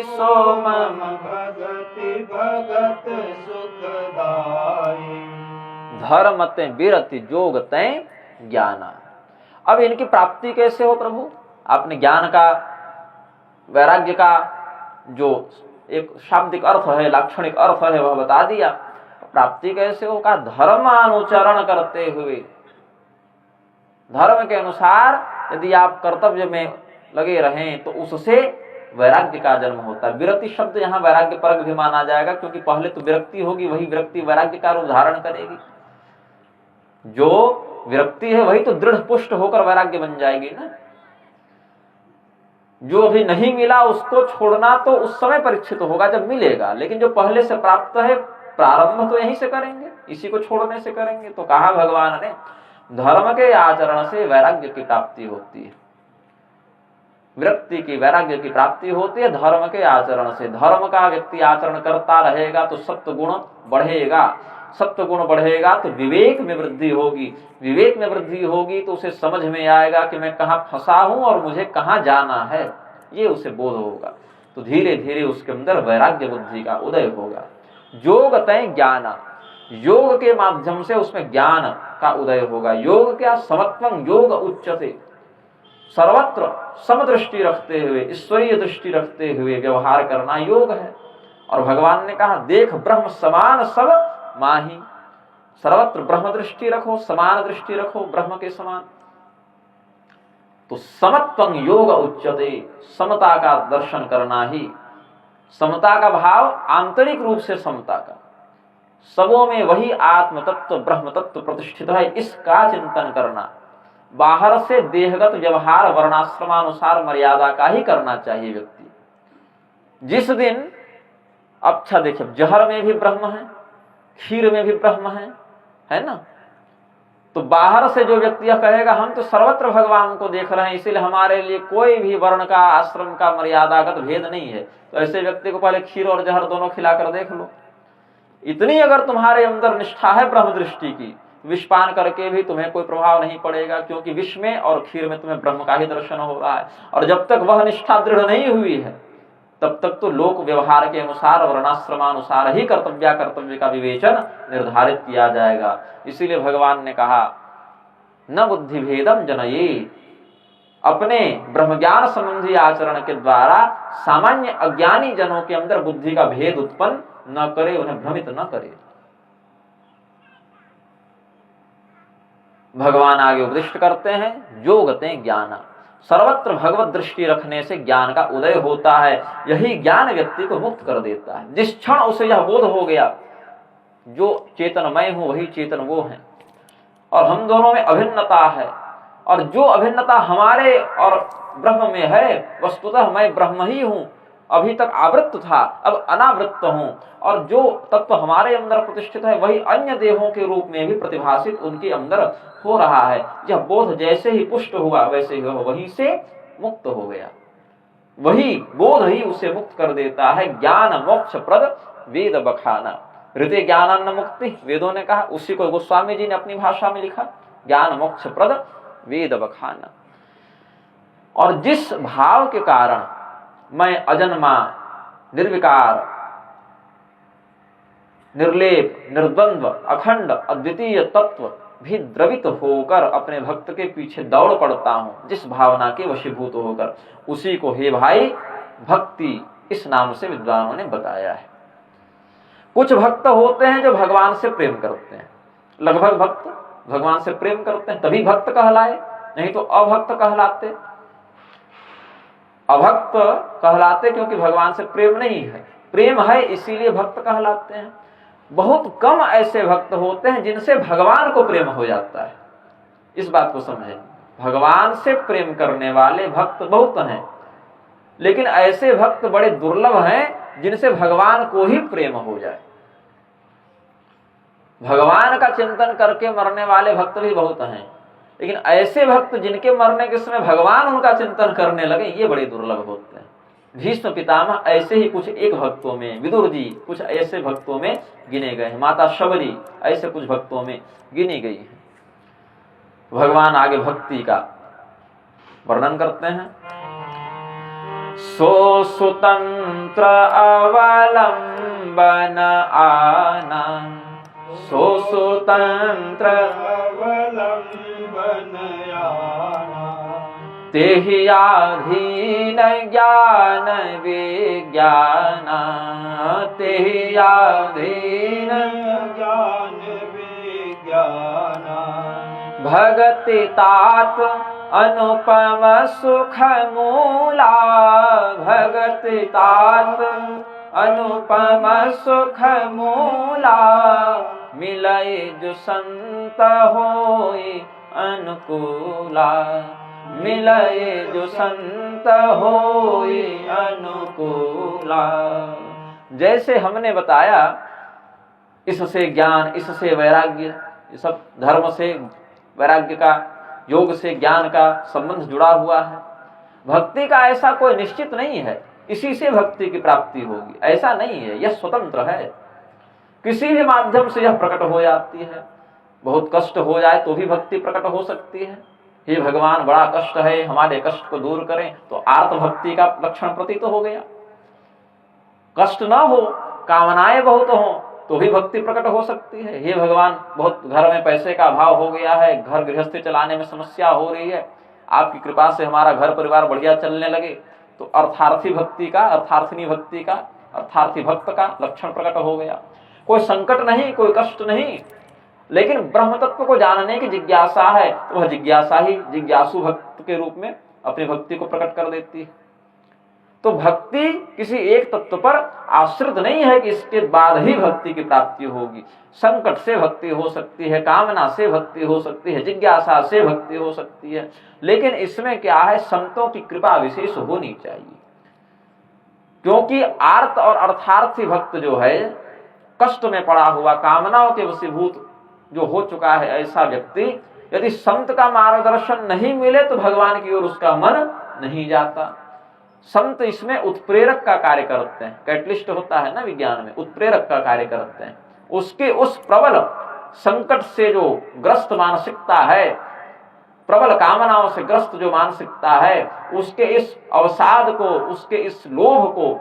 सो मम भगति भगत सुखदाई। धर्मते बिरति जोगते ज्ञाना। अब इनकी प्राप्ति कैसे हो प्रभु, आपने ज्ञान का, वैराग्य का जो एक शाब्दिक अर्थ है, लाक्षणिक अर्थ है, वह बता दिया। प्राप्ति कैसे हो, कहा धर्मानुचरण करते हुए, धर्म के अनुसार यदि आप कर्तव्य में लगे रहें तो उससे वैराग्य का जन्म होता है। विरक्ति शब्द यहाँ वैराग्य परक भी माना जाएगा, क्योंकि पहले तो विरक्ति होगी, वही विरक्ति वैराग्य का रूप धारण करेगी। जो विरक्ति है वही तो दृढ़ पुष्ट होकर वैराग्य बन जाएगी ना। जो अभी नहीं मिला उसको छोड़ना तो उस समय परीक्षित होगा जब मिलेगा, लेकिन जो पहले से प्राप्त है प्रारंभ तो यहीं से करेंगे, इसी को छोड़ने से करेंगे। तो कहा भगवान ने धर्म के आचरण से वैराग्य की प्राप्ति होती है, विरक्ति की, वैराग्य की प्राप्ति होती है धर्म के आचरण से। धर्म का व्यक्ति आचरण करता रहेगा तो सत्व गुण बढ़ेगा, सत्व गुण बढ़ेगा तो विवेक में वृद्धि होगी, विवेक में वृद्धि होगी तो उसे समझ में आएगा कि मैं कहाँ फंसा हूं और मुझे कहाँ जाना है, ये उसे बोध होगा। तो धीरे धीरे उसके अंदर वैराग्य बुद्धि का उदय होगा। योगतः ज्ञान, योग के माध्यम से उसमें ज्ञान का उदय होगा। योग क्या, समत्वं योग उच्यते, सर्वत्र समदृष्टि रखते हुए, ईश्वरीय दृष्टि रखते हुए व्यवहार करना योग है। और भगवान ने कहा देख ब्रह्म समान सब माही, सर्वत्र ब्रह्म दृष्टि रखो, समान दृष्टि रखो ब्रह्म के समान। तो समत्वं योग उच्यते, समता का दर्शन करना ही, समता का भाव आंतरिक रूप से समता का, सबों में वही आत्म तत्व ब्रह्म तत्व प्रतिष्ठित है, इसका चिंतन करना। बाहर से देहगत व्यवहार वर्णाश्रमानुसार मर्यादा का ही करना चाहिए व्यक्ति। जिस दिन, अच्छा देखिए, जहर में भी ब्रह्म है, खीर में भी ब्रह्म है, है ना। तो बाहर से जो व्यक्ति यह कहेगा हम तो सर्वत्र भगवान को देख रहे हैं, इसीलिए हमारे लिए कोई भी वर्ण का, आश्रम का, मर्यादागत भेद नहीं है, तो ऐसे व्यक्ति को पहले खीर और जहर दोनों खिलाकर देख लो। इतनी अगर तुम्हारे अंदर निष्ठा है ब्रह्म दृष्टि की, विषपान करके भी तुम्हें कोई प्रभाव नहीं पड़ेगा, क्योंकि विष में और खीर में तुम्हें ब्रह्म का ही दर्शन हो रहा है। और जब तक वह निष्ठा दृढ़ नहीं हुई है तब तक तो लोक व्यवहार के अनुसार, वर्णाश्रमानुसार ही कर्तव्य का विवेचन निर्धारित किया जाएगा। इसीलिए भगवान ने कहा न बुद्धि भेदम जनये, अपने ब्रह्मज्ञान संबंधी आचरण के द्वारा सामान्य अज्ञानी जनों के अंदर बुद्धि का भेद उत्पन्न न करे, उन्हें भ्रमित न करे। भगवान आगे उपदिष्ट करते हैं जो गते ज्ञान, सर्वत्र भगवत दृष्टि रखने से ज्ञान का उदय होता है। यही ज्ञान व्यक्ति को मुक्त कर देता है। जिस क्षण उसे यह बोध हो गया जो चेतनमय हूं वही चेतन वो है और हम दोनों में अभिन्नता है, और जो अभिन्नता हमारे और ब्रह्म में है, वस्तुतः मैं ब्रह्म ही हूं, अभी तक आवृत्त था अब अनावृत्त हूं, और जो तत्व हमारे अंदर प्रतिष्ठित है वही अन्य देहों के रूप में भी प्रतिभासित उनके अंदर हो रहा है। यह बोध जैसे ही पुष्ट हुआ वैसे ही वहीं से मुक्त हो गया। वही बोध ही उसे मुक्त कर देता है। ज्ञान मोक्ष प्रद वेद बखाना, ऋते ज्ञानान्न मुक्ति, वेदों ने कहा, उसी को गोस्वामी जी ने अपनी भाषा में लिखा, ज्ञान मोक्ष प्रद वेद बखाना। और जिस भाव के कारण मैं अजन्मा, निर्विकार, निर्लेप, निर्द्वंद्व, अखंड, अद्वितीय तत्व भी द्रवित होकर अपने भक्त के पीछे दौड़ पड़ता हूं, जिस भावना के वशीभूत होकर, उसी को हे भाई भक्ति इस नाम से विद्वानों ने बताया है। कुछ भक्त होते हैं जो भगवान से प्रेम करते हैं, लगभग भक्त भगवान से प्रेम करते हैं तभी भक्त कहलाए, नहीं तो अभक्त कहलाते। अभक्त कहलाते क्योंकि भगवान से प्रेम नहीं है, प्रेम है इसीलिए भक्त कहलाते हैं। बहुत कम ऐसे भक्त होते हैं जिनसे भगवान को प्रेम हो जाता है। इस बात को समझें, भगवान से प्रेम करने वाले भक्त बहुत हैं, लेकिन ऐसे भक्त बड़े दुर्लभ हैं जिनसे भगवान को ही प्रेम हो जाए। भगवान का चिंतन करके मरने वाले भक्त भी बहुत हैं, लेकिन ऐसे भक्त जिनके मरने के समय भगवान उनका चिंतन करने लगे, ये बड़े दुर्लभ होते हैं। भीष्म पितामह ऐसे ही कुछ एक भक्तों में, विदुर जी कुछ ऐसे भक्तों में गिने गए हैं, माता शबरी ऐसे कुछ भक्तों में गिनी गई है। भगवान आगे भक्ति का वर्णन करते हैं। सो स्वतंत्र अवलंबन आना, सो स्वतंत्र अवलंबन आना, तेहि आधीन ज्ञान विज्ञाना, तेहि आधीन ज्ञान विज्ञाना, भगति तात अनुपम सुख मूला, भगति तात अनुपम सुख मूला, मिलय जो संत होय अनुकूला, मिलय जो संत होय अनुकूला। जैसे हमने बताया इससे ज्ञान, इससे वैराग्य, ये सब धर्म से वैराग्य का, योग से ज्ञान का संबंध जुड़ा हुआ है। भक्ति का ऐसा कोई निश्चित नहीं है इसी से भक्ति की प्राप्ति होगी, ऐसा नहीं है। यह स्वतंत्र है, किसी भी माध्यम से यह प्रकट हो जाती है। बहुत कष्ट हो जाए तो भी भक्ति प्रकट हो सकती है। हे भगवान बड़ा कष्ट है, हमारे कष्ट को दूर करें, तो आर्त भक्ति का लक्षण प्रतीत हो गया। कष्ट न हो, कामनाएं बहुत हो तो भी भक्ति प्रकट हो सकती है। हे भगवान बहुत घर में पैसे का अभाव हो गया है, घर गृहस्थी चलाने में समस्या हो रही है, आपकी कृपा से हमारा घर परिवार बढ़िया चलने लगे, तो अर्थार्थी भक्ति का, अर्थार्थिनी भक्ति का, अर्थार्थी भक्त का लक्षण प्रकट हो गया। कोई संकट नहीं, कोई कष्ट नहीं, लेकिन ब्रह्म तत्व को जानने की जिज्ञासा है, तो वह जिज्ञासा ही जिज्ञासु भक्त के रूप में अपनी भक्ति को प्रकट कर देती है। तो भक्ति किसी एक तत्व पर आश्रित नहीं है कि इसके बाद ही भक्ति की प्राप्ति होगी। संकट से भक्ति हो सकती है, कामना से भक्ति हो सकती है, जिज्ञासा से भक्ति हो सकती है, लेकिन इसमें क्या है, संतों की कृपा विशेष होनी चाहिए। क्योंकि आर्त और अर्थार्थी भक्त जो है, कष्ट में पड़ा हुआ, कामनाओं के वशीभूत जो हो चुका है ऐसा व्यक्ति, यदि संत का मार्गदर्शन नहीं मिले तो भगवान की ओर उसका मन नहीं जाता। संत इसमें उत्प्रेरक का कार्य करते हैं। कैटलिस्ट होता है ना विज्ञान में, उत्प्रेरक का कार्य करते हैं। उसके उस प्रबल संकट से जो ग्रस्त मानसिकता है, प्रबल कामनाओं से ग्रस्त जो मानसिकता है, उसके इस अवसाद को, उसके इस लोभ को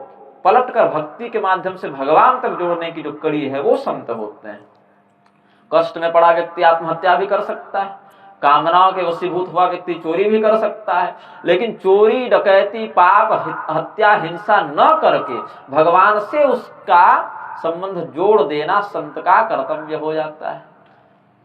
पलटकर भक्ति के माध्यम से भगवान तक जोड़ने की जो कड़ी है, वो संत होते हैं। कष्ट में पड़ा व्यक्ति आत्महत्या भी कर सकता है, कामनाओं के वशीभूत हुआ व्यक्ति चोरी भी कर सकता है, लेकिन चोरी, डकैती, पाप, हत्या, हिंसा न करके भगवान से उसका संबंध जोड़ देना संत का कर्तव्य हो जाता है।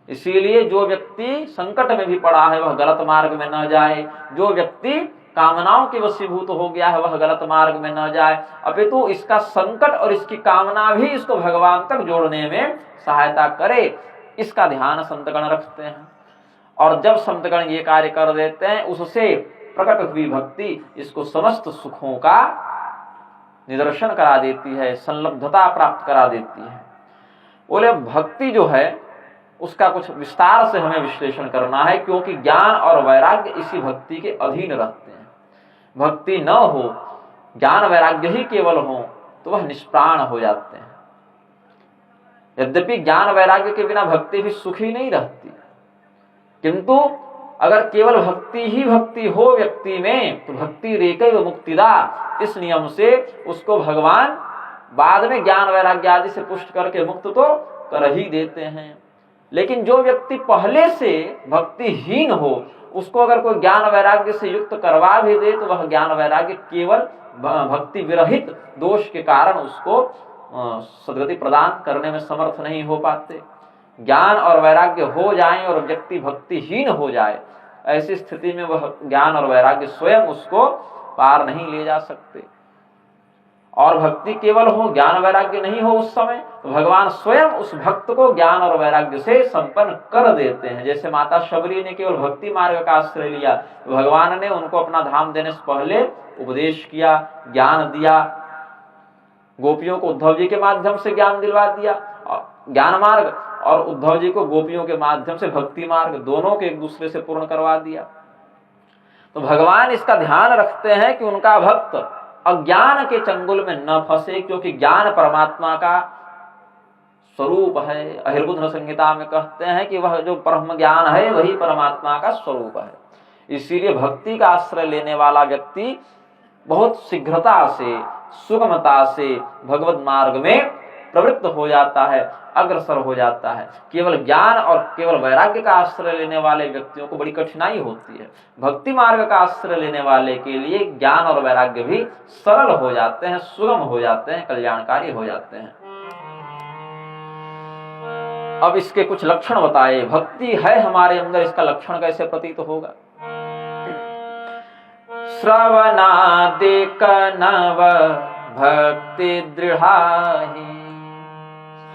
इसीलिए जो व्यक्ति संकट में भी पड़ा है वह गलत मार्ग में न जाए, जो व्यक्ति कामनाओं के वशीभूत हो गया है वह गलत मार्ग में न जाए, अपितु इसका संकट और इसकी कामना भी इसको भगवान तक जोड़ने में सहायता करे, इसका ध्यान संतगण रखते हैं। और जब संतगण ये कार्य कर देते हैं, उससे प्रकट हुई भक्ति इसको समस्त सुखों का निदर्शन करा देती है, संलब्धता प्राप्त करा देती है। बोले भक्ति जो है उसका कुछ विस्तार से हमें विश्लेषण करना है, क्योंकि ज्ञान और वैराग्य इसी भक्ति के अधीन रहते हैं। भक्ति न हो, ज्ञान वैराग्य ही केवल हो, तो वह निष्प्राण हो जाते हैं। यद्यपि ज्ञान वैराग्य के बिना भक्ति भी सुखी नहीं रहती, किंतु अगर केवल भक्ति ही भक्ति हो व्यक्ति में, तो भक्ति रेकैव मुक्तिदा, इस नियम से उसको भगवान बाद में ज्ञान वैराग्य आदि से पुष्ट करके मुक्त तो कर ही देते हैं। लेकिन जो व्यक्ति पहले से भक्तिहीन हो, उसको अगर कोई ज्ञान वैराग्य से युक्त करवा भी दे, तो वह ज्ञान वैराग्य केवल भक्ति विरहित दोष के कारण उसको सद्गति प्रदान करने में समर्थ नहीं हो पाते। ज्ञान और वैराग्य हो जाए और व्यक्ति भक्तिहीन हो जाए, ऐसी स्थिति में वह ज्ञान और वैराग्य स्वयं उसको पार नहीं ले जा सकते। और भक्ति केवल हो, ज्ञान वैराग्य नहीं हो उस समय, तो भगवान स्वयं उस भक्त को ज्ञान और वैराग्य से संपन्न कर देते हैं। जैसे माता शबरी ने केवल भक्ति मार्ग का आश्रय लिया, तो भगवान ने उनको अपना धाम देने से पहले उपदेश किया, ज्ञान दिया, गोपियों को उद्धव जी के माध्यम से ज्ञान दिलवा दिया, ज्ञान मार्ग, और उद्धव जी को गोपियों के माध्यम से भक्ति मार्ग, दोनों के एक दूसरे से पूर्ण करवा दिया। तो भगवान इसका ध्यान रखते हैं कि उनका भक्त अज्ञान के चंगुल में न फंसे, क्योंकि ज्ञान परमात्मा का स्वरूप है। अहिर्बुद्ध संहिता में कहते हैं कि वह जो परम ज्ञान है वही परमात्मा का स्वरूप है। इसीलिए भक्ति का आश्रय लेने वाला व्यक्ति बहुत शीघ्रता से, सुगमता से भगवत मार्ग में प्रवृत्त हो जाता है, अग्रसर हो जाता है। केवल ज्ञान और केवल वैराग्य का आश्रय लेने वाले व्यक्तियों को बड़ी कठिनाई होती है। भक्ति मार्ग का आश्रय लेने वाले के लिए ज्ञान और वैराग्य भी सरल हो जाते हैं, सुगम हो जाते हैं, कल्याणकारी हो जाते हैं। अब इसके कुछ लक्षण बताए। भक्ति है हमारे अंदर, इसका लक्षण कैसे प्रतीत होगा? श्रवणादिक नव भक्ति दृढ़ाहि,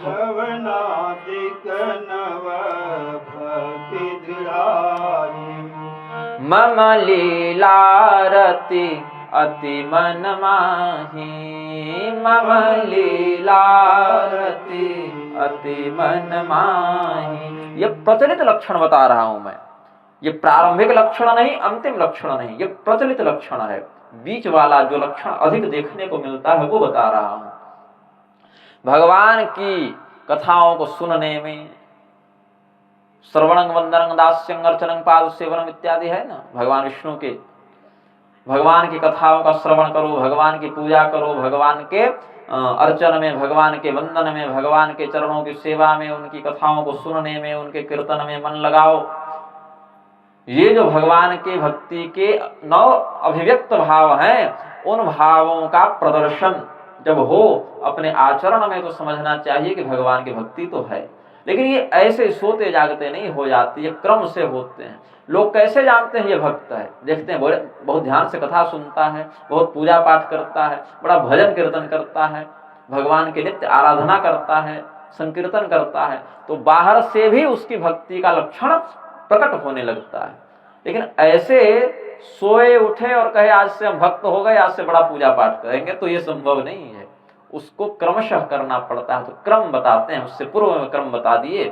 श्रवणादिक नव भक्ति दृढ़ाहि, मम लीलारति अति मन माहि, मम लीलारति अति मन माहि। ये प्रचलित लक्षण बता रहा हूं मैं, ये प्रारंभिक लक्षण नहीं, अंतिम लक्षण नहीं, ये प्रचलित लक्षण है। बीच वाला जो लक्षण अधिक देखने को मिलता है वो बता रहा हूं। भगवान की कथाओं को सुनने में, श्रवणं वंदनं दास्यं अर्चनं पाद सेवनम इत्यादि है ना, भगवान विष्णु के, भगवान की कथाओं का श्रवण करो, भगवान की पूजा करो, भगवान के अर्चन में, भगवान के वंदन में, भगवान के चरणों की सेवा में, उनकी कथाओं को सुनने में, उनके कीर्तन में मन लगाओ। ये जो भगवान के भक्ति के 9 अभिव्यक्त भाव हैं, उन भावों का प्रदर्शन जब हो अपने आचरण में, तो समझना चाहिए कि भगवान की भक्ति तो है। लेकिन ये ऐसे सोते जागते नहीं हो जाती, ये क्रम से होते हैं। लोग कैसे जानते हैं ये भक्त है? देखते हैं बहुत ध्यान से कथा सुनता है, बहुत पूजा पाठ करता है, बड़ा भजन कीर्तन करता है, भगवान की नित्य आराधना करता है, संकीर्तन करता है, तो बाहर से भी उसकी भक्ति का लक्षण प्रकट होने लगता है। लेकिन ऐसे सोए उठे और कहे आज से हम भक्त हो गए, आज से बड़ा पूजा पाठ करेंगे, तो ये संभव नहीं है। उसको क्रमशः करना पड़ता है। तो क्रम बताते हैं, उससे पूर्व में क्रम बता दिए।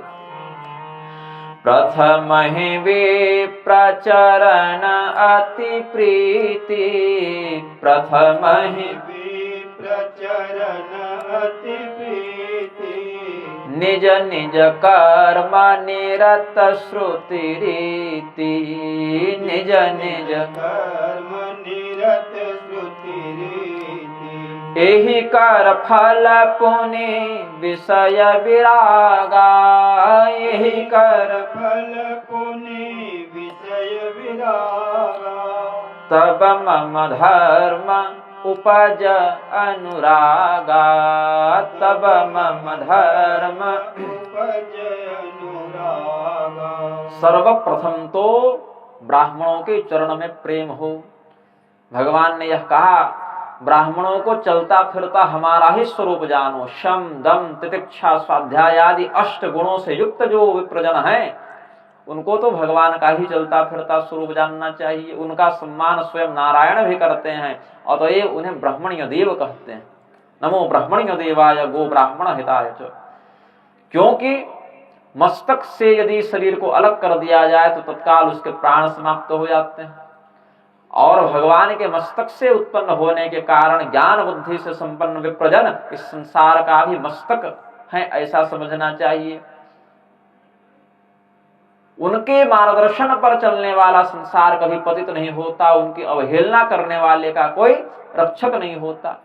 प्रथम ही विप्रचरण अति प्रीति, प्रथम ही विप्रचरण अति प्रीति, निज निज कर्म निरत श्रुति रीति, निज निज कर्म निरत श्रुति रीति, एहि कर फल पुनि विषय विरागा, एहि कर फल पुनि विषय विरागा, तब मम धर्म उपज अनुरागा, तब मम धर्म उपज अनुरागा। सर्वप्रथम तो ब्राह्मणों के चरण में प्रेम हो। भगवान ने यह कहा, ब्राह्मणों को चलता फिरता हमारा ही स्वरूप जानो। शम दम तितिक्षा स्वाध्याय आदि 8 गुणों से युक्त जो विप्रजन है, उनको तो भगवान का ही चलता फिरता स्वरूप जानना चाहिए। उनका सम्मान स्वयं नारायण भी करते हैं, अतएव उन्हें ब्राह्मण्य देव कहते हैं। नमो ब्राह्मण्य देवाय गो ब्राह्मण हिताय च। क्योंकि मस्तक से यदि शरीर को अलग कर दिया जाए तो तत्काल उसके प्राण समाप्त हो जाते हैं, और भगवान के मस्तक से उत्पन्न होने के कारण ज्ञान बुद्धि से संपन्न विप्रजन इस संसार का भी मस्तक है, ऐसा समझना चाहिए। उनके मार्गदर्शन पर चलने वाला संसार कभी पतित नहीं होता, उनकी अवहेलना करने वाले का कोई रक्षक नहीं होता।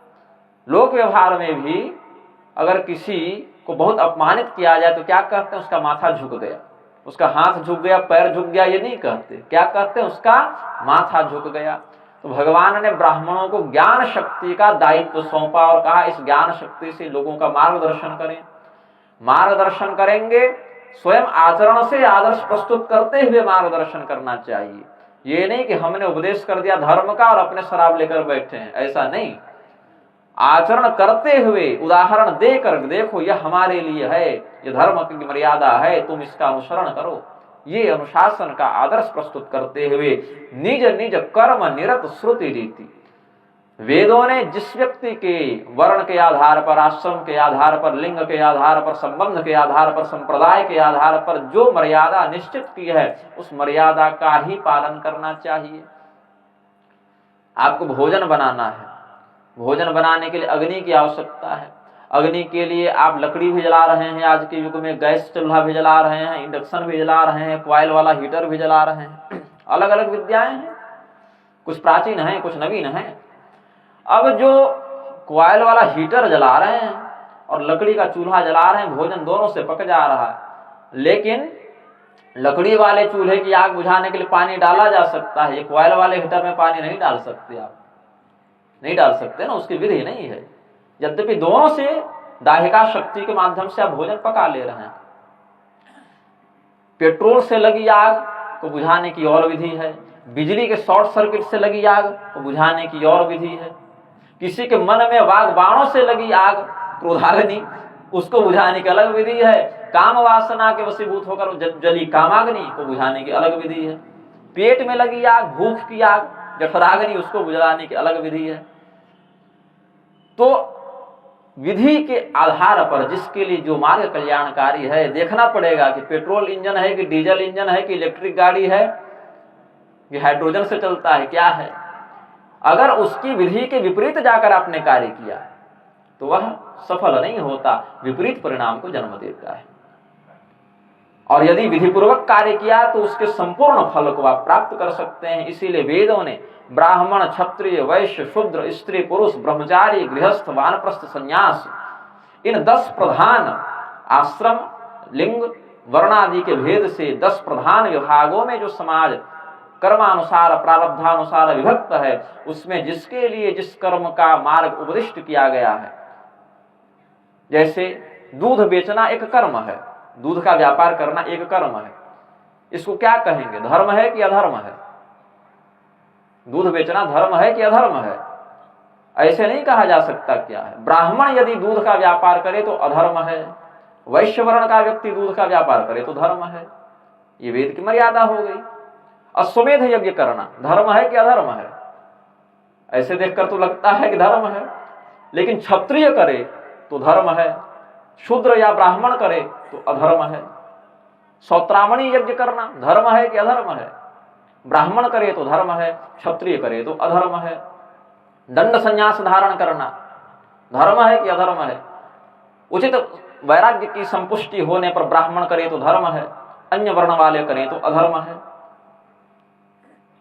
लोक व्यवहार में भी अगर किसी को बहुत अपमानित किया जाए तो क्या कहते हैं? उसका माथा झुक गया, उसका हाथ झुक गया, पैर झुक गया, ये नहीं कहते। क्या कहते हैं? उसका माथा झुक गया। तो भगवान ने ब्राह्मणों को ज्ञान शक्ति का दायित्व सौंपा और कहा इस ज्ञान शक्ति से लोगों का मार्गदर्शन करें। मार्गदर्शन करेंगे, स्वयं आचरण से आदर्श प्रस्तुत करते हुए मार्गदर्शन करना चाहिए। ये नहीं कि हमने उपदेश कर दिया धर्म का और अपने शराब लेकर बैठे हैं, ऐसा नहीं। आचरण करते हुए उदाहरण देकर, देखो यह हमारे लिए है, यह धर्म की मर्यादा है, तुम इसका अनुसरण करो। ये अनुशासन का आदर्श प्रस्तुत करते हुए निज निज कर्म निरत श्रुति रीति। वेदों ने जिस व्यक्ति के वर्ण के आधार पर, आश्रम के आधार पर, लिंग के आधार पर, संबंध के आधार पर, संप्रदाय के आधार पर जो मर्यादा निश्चित की है, उस मर्यादा का ही पालन करना चाहिए। आपको भोजन बनाना है, भोजन बनाने के लिए अग्नि की आवश्यकता है। अग्नि के लिए आप लकड़ी भी जला रहे हैं, आज के युग में गैस चूल्हा भी जला रहे हैं, इंडक्शन भी जला रहे हैं, कॉइल वाला हीटर भी जला रहे हैं। अलग अलग विद्याएं हैं, कुछ प्राचीन है, कुछ नवीन है। अब जो कॉइल वाला हीटर जला रहे हैं और लकड़ी का चूल्हा जला रहे हैं, भोजन दोनों से पक जा रहा है। लेकिन लकड़ी वाले चूल्हे की आग बुझाने के लिए पानी डाला जा सकता है, ये कॉइल वाले हीटर में पानी नहीं डाल सकते। आप नहीं डाल सकते ना, उसकी विधि नहीं है। यद्यपि दोनों से दाहिका शक्ति के माध्यम से आप भोजन पका ले रहे हैं। पेट्रोल से लगी आग को बुझाने की और विधि है, बिजली के शॉर्ट सर्किट से लगी आग को बुझाने की और विधि है, किसी के मन में वाग बाणों से लगी आग क्रोधाग्नि, उसको बुझाने की अलग विधि है, काम वासना के वशीभूत होकर जली कामाग्नि को बुझाने की अलग विधि है, पेट में लगी आग, भूख की आग जठराग्नि, उसको बुझाने की अलग विधि है। तो विधि के आधार पर जिसके लिए जो मार्ग कल्याणकारी है, देखना पड़ेगा कि पेट्रोल इंजन है कि डीजल इंजन है कि इलेक्ट्रिक गाड़ी है कि हाइड्रोजन से चलता है, क्या है। अगर उसकी विधि के विपरीत जाकर आपने कार्य किया तो वह सफल नहीं होता, विपरीत परिणाम को जन्म देता है। और यदि विधि पूर्वक कार्य किया तो उसके संपूर्ण फल को आप प्राप्त कर सकते हैं। इसीलिए वेदों ने ब्राह्मण, क्षत्रिय, वैश्य, शूद्र, स्त्री, पुरुष, ब्रह्मचारी, गृहस्थ, वानप्रस्थ, संन्यास, इन 10 प्रधान आश्रम, लिंग, वर्ण आदि के भेद से 10 प्रधान विभागों में जो समाज कर्मानुसार, प्रारब्धानुसार विभक्त है, उसमें जिसके लिए जिस कर्म का मार्ग उपदिष्ट किया गया है, जैसे दूध बेचना एक कर्म है, दूध का व्यापार करना एक कर्म है, इसको क्या कहेंगे? धर्म है कि अधर्म है? दूध बेचना धर्म है कि अधर्म है? ऐसे नहीं कहा जा सकता। क्या है? ब्राह्मण यदि दूध का व्यापार करे तो अधर्म है, वैश्य वर्ण का व्यक्ति दूध का व्यापार करे तो धर्म है। ये वेद की मर्यादा हो गई। अश्वमेध यज्ञ करना धर्म है कि अधर्म है? ऐसे देखकर तो लगता है कि धर्म है, लेकिन क्षत्रिय करे तो धर्म है, शूद्र या ब्राह्मण करे तो अधर्म है। सौत्रामणि यज्ञ करना धर्म है कि अधर्म है? ब्राह्मण करे तो धर्म है, क्षत्रिय करे तो अधर्म है। दंड संन्यास धारण करना धर्म है कि अधर्म है? उचित वैराग्य की संपुष्टि होने पर ब्राह्मण करे तो धर्म है, अन्य वर्ण वाले करें तो अधर्म है।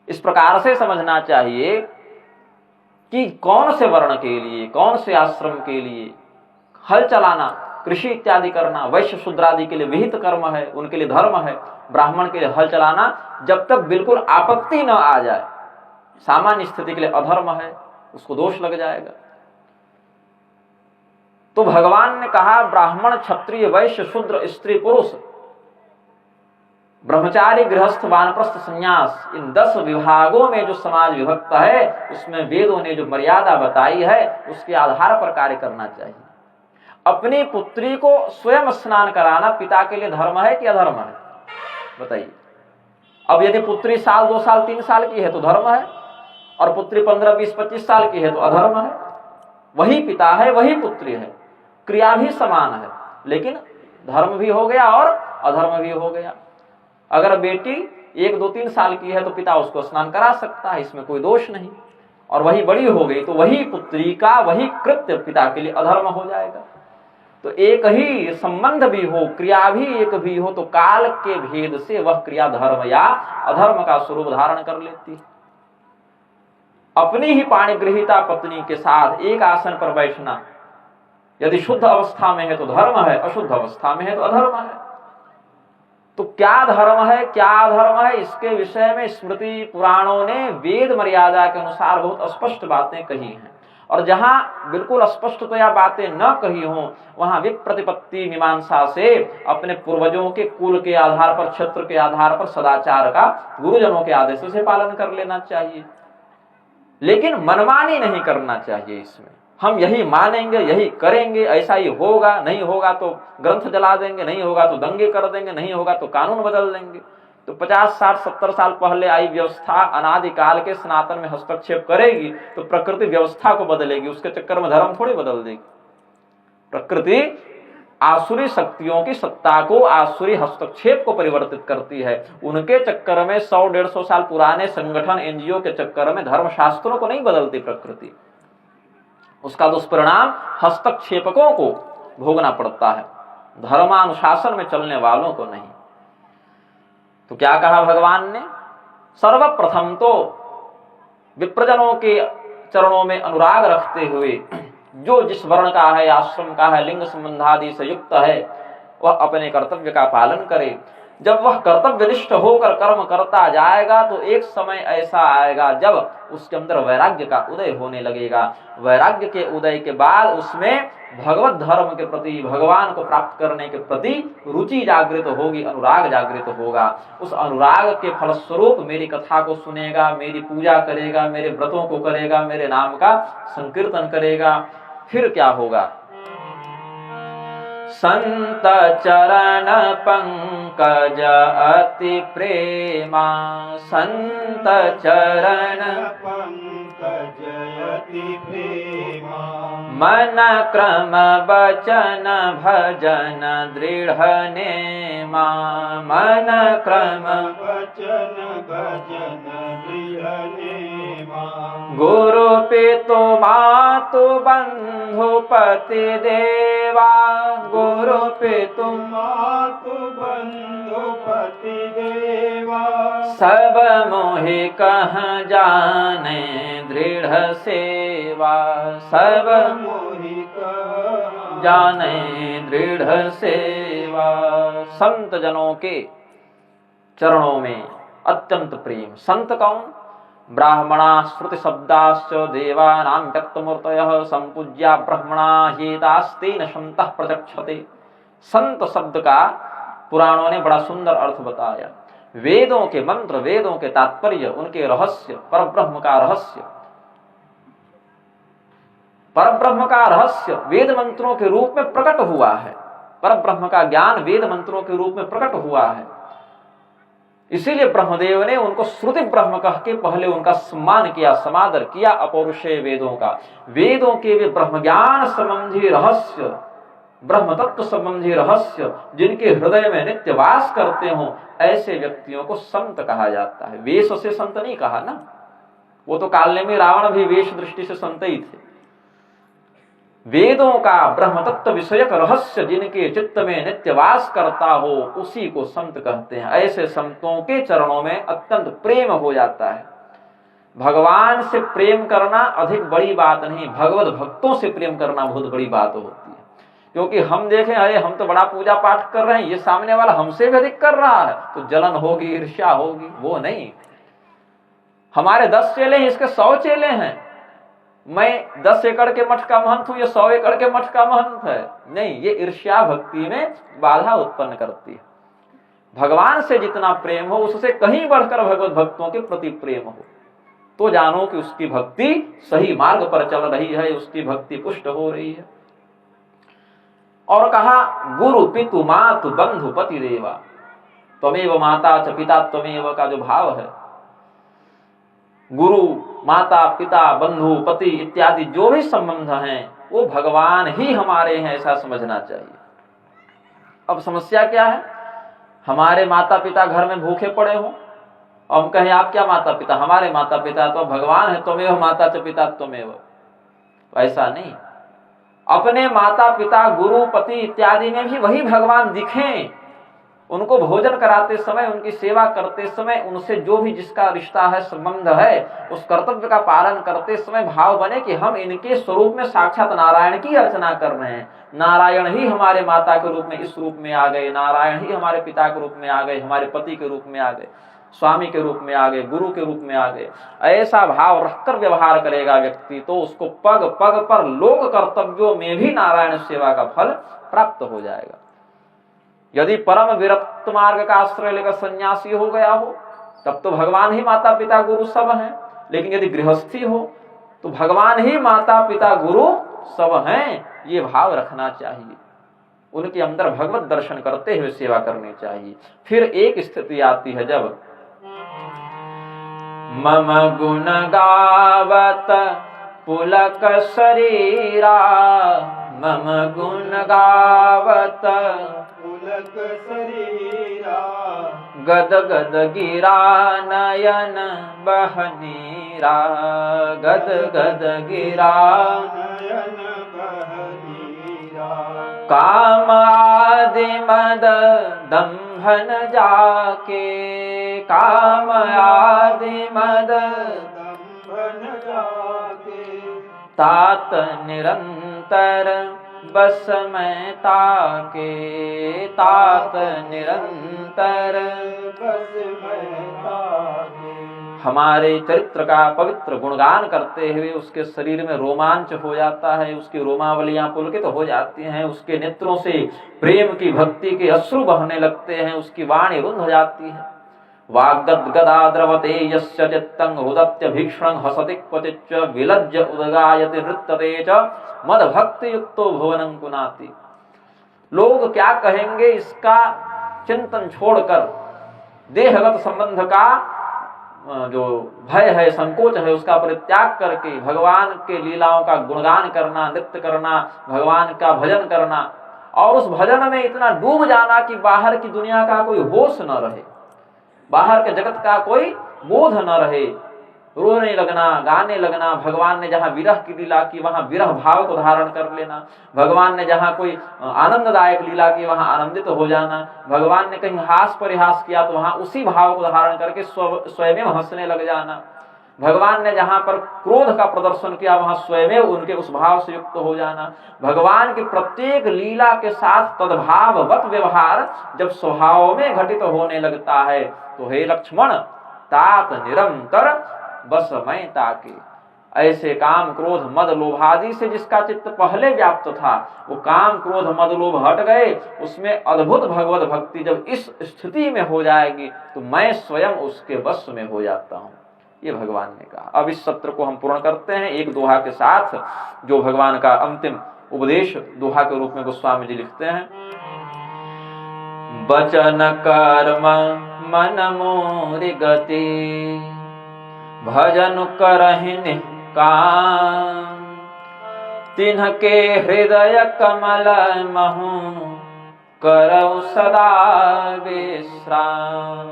इस प्रकार से समझना चाहिए कि कौन से वर्ण के लिए, कौन से आश्रम के लिए हल चलाना, कृषि इत्यादि करना वैश्य शूद्र आदि के लिए विहित कर्म है, उनके लिए धर्म है। ब्राह्मण के लिए हल चलाना जब तक बिल्कुल आपत्ति न आ जाए, सामान्य स्थिति के लिए अधर्म है, उसको दोष लग जाएगा। तो भगवान ने कहा ब्राह्मण क्षत्रिय वैश्य शूद्र स्त्री पुरुष, ब्रह्मचारी गृहस्थ वानप्रस्थ संन्यास, इन 10 विभागों में जो समाज विभक्त है उसमें वेदों ने जो मर्यादा बताई है उसके आधार पर कार्य करना चाहिए। अपनी पुत्री को स्वयं स्नान कराना पिता के लिए धर्म है कि अधर्म है? बताइए। अब यदि पुत्री साल 2 साल 3 साल की है तो धर्म है, और पुत्री 15 20 25 साल की है तो अधर्म है। वही पिता है, वही पुत्री है, क्रिया भी समान है, लेकिन धर्म भी हो गया और अधर्म भी हो गया। अगर बेटी 1 2 3 साल की है तो पिता उसको स्नान करा सकता है, इसमें कोई दोष नहीं। और वही बड़ी हो गई तो वही पुत्री का वही कृत्य पिता के लिए अधर्म हो जाएगा। तो एक ही संबंध भी हो, क्रिया भी एक भी हो, तो काल के भेद से वह क्रिया धर्म या अधर्म का स्वरूप धारण कर लेती है। अपनी ही पाणिगृहीता पत्नी के साथ एक आसन पर बैठना यदि शुद्ध अवस्था में है तो धर्म है, अशुद्ध अवस्था में है तो अधर्म है। तो क्या धर्म है क्या अधर्म है, इसके विषय में स्मृति पुराणों ने वेद मर्यादा के अनुसार बहुत स्पष्ट बातें कही हैं। और जहां बिल्कुल स्पष्टतया बातें न कही हों वहां विप्रतिपत्ति मीमांसा से अपने पूर्वजों के कुल के आधार पर, क्षेत्र के आधार पर सदाचार का गुरुजनों के आदेश से पालन कर लेना चाहिए, लेकिन मनमानी नहीं करना चाहिए। इसमें हम यही मानेंगे, यही करेंगे, ऐसा ही होगा, नहीं होगा तो ग्रंथ जला देंगे, नहीं होगा तो दंगे कर देंगे, नहीं होगा तो कानून बदल देंगे। तो 50 60 70 साल पहले आई व्यवस्था अनादिकाल के सनातन में हस्तक्षेप करेगी तो प्रकृति व्यवस्था को बदलेगी, उसके चक्कर में धर्म थोड़ी बदल देगी। प्रकृति आसुरी शक्तियों की सत्ता को, आसुरी हस्तक्षेप को परिवर्तित करती है। उनके चक्कर में 100 150 साल पुराने संगठन एनजीओ के चक्कर में धर्मशास्त्रों को नहीं बदलती प्रकृति, उसका दुष्परिणाम हस्तक्षेपकों को भोगना पड़ता है, धर्मानुशासन में चलने वालों को नहीं। तो क्या कहा भगवान ने? सर्वप्रथम तो विप्रजनों के चरणों में अनुराग रखते हुए जो जिस वर्ण का है, आश्रम का है, लिंग संबंधादि से युक्त है, वह अपने कर्तव्य का पालन करे। जब वह कर्तव्यनिष्ठ होकर कर्म करता जाएगा तो एक समय ऐसा आएगा जब उसके अंदर वैराग्य का उदय होने लगेगा। वैराग्य के उदय के बाद उसमें भगवत धर्म के प्रति, भगवान को प्राप्त करने के प्रति रुचि जागृत होगी, अनुराग जागृत होगा। उस अनुराग के फलस्वरूप मेरी कथा को सुनेगा, मेरी पूजा करेगा, मेरे व्रतों को करेगा, मेरे नाम का संकीर्तन करेगा। फिर क्या होगा? संत चरण पंकज अति प्रेमा, संत चरण पंकज अति प्रेमा, मन क्रम वचन भजन दृढ़ नेमा, मन क्रम वचन भजन दृढ़ नेमा, गुरु पितु मातु बंधु पति देवा, गुरु पितु मातु बंधु पति देवा, सब मोहि कह जाने दृढ़ सेवा, सब मोहि कह जाने दृढ़ सेवा। संत जनों के चरणों में अत्यंत प्रेम। संत कौन? ब्राह्मणा श्रुति शब्दाश्च देवानां व्यक्तमूर्तयः संपूज्या ब्रह्मणा हेतास्तेन शन्तः प्रचक्षते। संत शब्द का पुराणों ने बड़ा सुंदर अर्थ बताया। वेदों के मंत्र, वेदों के तात्पर्य, उनके रहस्य, परब्रह्म का रहस्य, परब्रह्म का रहस्य वेद मंत्रों के रूप में प्रकट हुआ है। परब्रह्म का ज्ञान वेद मंत्रों के रूप में प्रकट हुआ है। इसीलिए ब्रह्मदेव ने उनको श्रुति ब्रह्म कह के पहले उनका सम्मान किया, समादर किया। अपौरुषेय वेदों का, वेदों के वे ब्रह्म ज्ञान संबंधी रहस्य ब्रह्म तत्व संबंधी रहस्य जिनके हृदय में नित्य वास करते हो, ऐसे व्यक्तियों को संत कहा जाता है। वेश से संत नहीं कहा ना, वो तो काल्य में रावण भी वेश दृष्टि से संत ही थे। वेदों का ब्रह्म तत्व विषयक रहस्य जिनके चित्त में नित्य वास करता हो, उसी को संत कहते हैं। ऐसे संतों के चरणों में अत्यंत प्रेम हो जाता है। भगवान से प्रेम करना अधिक बड़ी बात नहीं, भगवत भक्तों से प्रेम करना बहुत बड़ी बात होती है। क्योंकि हम देखें, अरे हम तो बड़ा पूजा पाठ कर रहे हैं, ये सामने वाला हमसे भी अधिक कर रहा है, तो जलन होगी, ईर्ष्या होगी। वो नहीं, हमारे 10 चेले हैं, इसके 100 चेले हैं, मैं 10 एकड़ के मठ का महंत हूं, ये 100 एकड़ के मठ का महंत है। नहीं, ये ईर्ष्या भक्ति में बाधा उत्पन्न करती है। भगवान से जितना प्रेम हो, उससे कहीं बढ़कर भगवत भक्तों के प्रति प्रेम हो, तो जानो कि उसकी भक्ति सही मार्ग पर चल रही है, उसकी भक्ति पुष्ट हो रही है। और कहा गुरु पितु मातु बंधु पति देवा, त्वमेव माता च पिता त्वमेव का जो भाव है, गुरु माता पिता बंधु पति इत्यादि जो भी संबंध हैं, वो भगवान ही हमारे हैं, ऐसा समझना चाहिए। अब समस्या क्या है, हमारे माता पिता घर में भूखे पड़े हो, हम कहें आप क्या माता पिता, हमारे माता पिता तो भगवान है, त्वमेव माता च पिता त्वमेव। ऐसा नहीं, अपने माता पिता गुरु पति इत्यादि में भी वही भगवान दिखें। उनको भोजन कराते समय, उनकी सेवा करते समय, उनसे जो भी जिसका रिश्ता है, संबंध है, उस कर्तव्य का पालन करते समय भाव बने कि हम इनके स्वरूप में साक्षात नारायण की अर्चना कर रहे हैं। नारायण ही हमारे माता के रूप में इस रूप में आ गए, नारायण ही हमारे पिता के रूप में आ गए, हमारे पति के रूप में आ गए, स्वामी के रूप में आ गए, गुरु के रूप में आ गए। ऐसा भाव रखकर व्यवहार करेगा व्यक्ति, तो उसको पग पग पर लोक कर्तव्यों में भी नारायण सेवा का फल प्राप्त हो जाएगा। यदि परम विरक्त मार्ग का आश्रय लेकर सन्यासी हो गया हो, तब तो भगवान ही माता पिता गुरु सब हैं। लेकिन यदि गृहस्थी हो, तो भगवान ही माता पिता गुरु सब हैं, ये भाव रखना चाहिए। उनके अंदर भगवत दर्शन करते हुए सेवा करनी चाहिए। फिर एक स्थिति आती है जब मम गुण गावत पुलक शरीरा, मम गुण गावत पुलक शरीरा, गद गद गिरा नयन बहनीरा, गद गद गिरा नयन बहनीरा, काम आदि मद दंभन जाके, काम आदि मद दंभन जाके, तात निरंतर बस में ताके, तात निरंतर बस में ताके। हमारे चरित्र का पवित्र गुणगान करते हुए उसके शरीर में रोमांच हो जाता है, उसकी रोमावलियां पुलकित हो जाती हैं, उसके नेत्रों से प्रेम की भक्ति के अश्रु बहने लगते हैं, उसकी वाणी रुंध जाती है। वाग्गद्गदा द्रवते यस्य चित्तं रुदत्य भीक्षणं हसति क्वचिच्च विलज्य उद्गायति नृत्यते च मद भक्ति युक्तो भुवनं पुनाति। लोग क्या कहेंगे, इसका चिंतन छोड़कर देहगत संबंध का जो भय है, संकोच है, उसका परित्याग करके भगवान के लीलाओं का गुणगान करना, नृत्य करना, भगवान का भजन करना, और उस भजन में इतना डूब जाना कि बाहर की दुनिया का कोई होश न रहे, बाहर के जगत का कोई बोध न रहे, रोने लगना, गाने लगना। भगवान ने जहां विरह की लीला की, वहां विरह भाव को धारण कर लेना। भगवान ने जहां कोई आनंददायक लीला की, वहां आनंदित हो जाना। भगवान ने कहीं हास परिहास किया, तो वहां उसी भाव को धारण करके स्वयं हंसने लग जाना। भगवान ने जहां पर क्रोध का प्रदर्शन किया, वहां स्वयं उनके उस भाव से युक्त हो जाना। भगवान की प्रत्येक लीला के साथ तद्भाववत व्यवहार जब स्वभाव में घटित होने लगता है, तो हे लक्ष्मण तात निरंतर बस मैं ताके। ऐसे काम क्रोध मद लोभादि से जिसका चित्त पहले व्याप्त था, वो काम क्रोध मद लोभ हट गए, उसमें अद्भुत भगवत भक्ति जब इस स्थिति में हो जाएगी, तो मैं स्वयं उसके वश में हो जाता हूं, ये भगवान ने कहा। अब इस सत्र को हम पूर्ण करते हैं एक दोहा के साथ, जो भगवान का अंतिम उपदेश दोहा के रूप में गोस्वामी जी लिखते हैं। वचन कर्म मन मोरि गति, भजन करहि निष्काम, तिन्हके हृदय कमल महु करौ सदा विश्राम।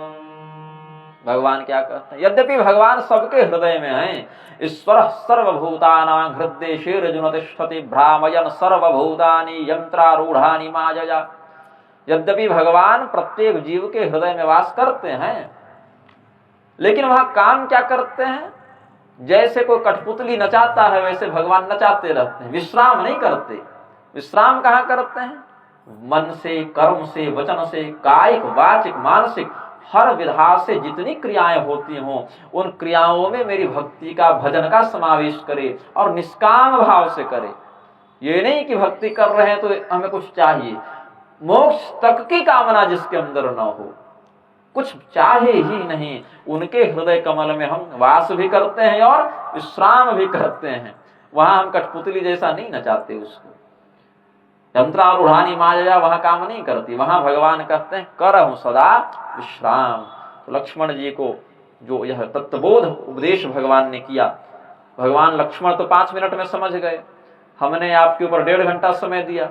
भगवान क्या कहते हैं? यद्यपि भगवान सबके हृदय में हैं, ईश्वर सर्वभूतानां हृद्देशेर्जुन तिष्ठति भ्रामयन् सर्वभूतानि यंत्रारूढ़ानि मायया। यद्यपि भगवान प्रत्येक जीव के हृदय में वास करते हैं, लेकिन वहां काम क्या करते हैं? जैसे कोई कठपुतली नचाता है वैसे भगवान नचाते रहते हैं, विश्राम नहीं करते। विश्राम कहाँ करते हैं? मन से, कर्म से, वचन से, कायिक, वाचिक, मानसिक हर विधा से जितनी क्रियाएं होती हों उन क्रियाओं में मेरी भक्ति का, भजन का समावेश करे और निष्काम भाव से करे। ये नहीं कि भक्ति कर रहे हैं तो हमें कुछ चाहिए, मोक्ष तक की कामना जिसके अंदर न हो, कुछ चाहे ही नहीं, उनके हृदय कमल में हम वास भी करते हैं और विश्राम भी करते हैं। वहां हम कठपुतली जैसा नहीं नचाते उसको, यंत्रारूढ़ानि माया वहां काम नहीं करती। वहां भगवान कहते हैं करहु सदा विश्राम। तो लक्ष्मण जी को जो यह तत्वबोध उपदेश भगवान ने किया, भगवान लक्ष्मण तो 5 मिनट में समझ गए, हमने आपके ऊपर 1.5 घंटा समय दिया,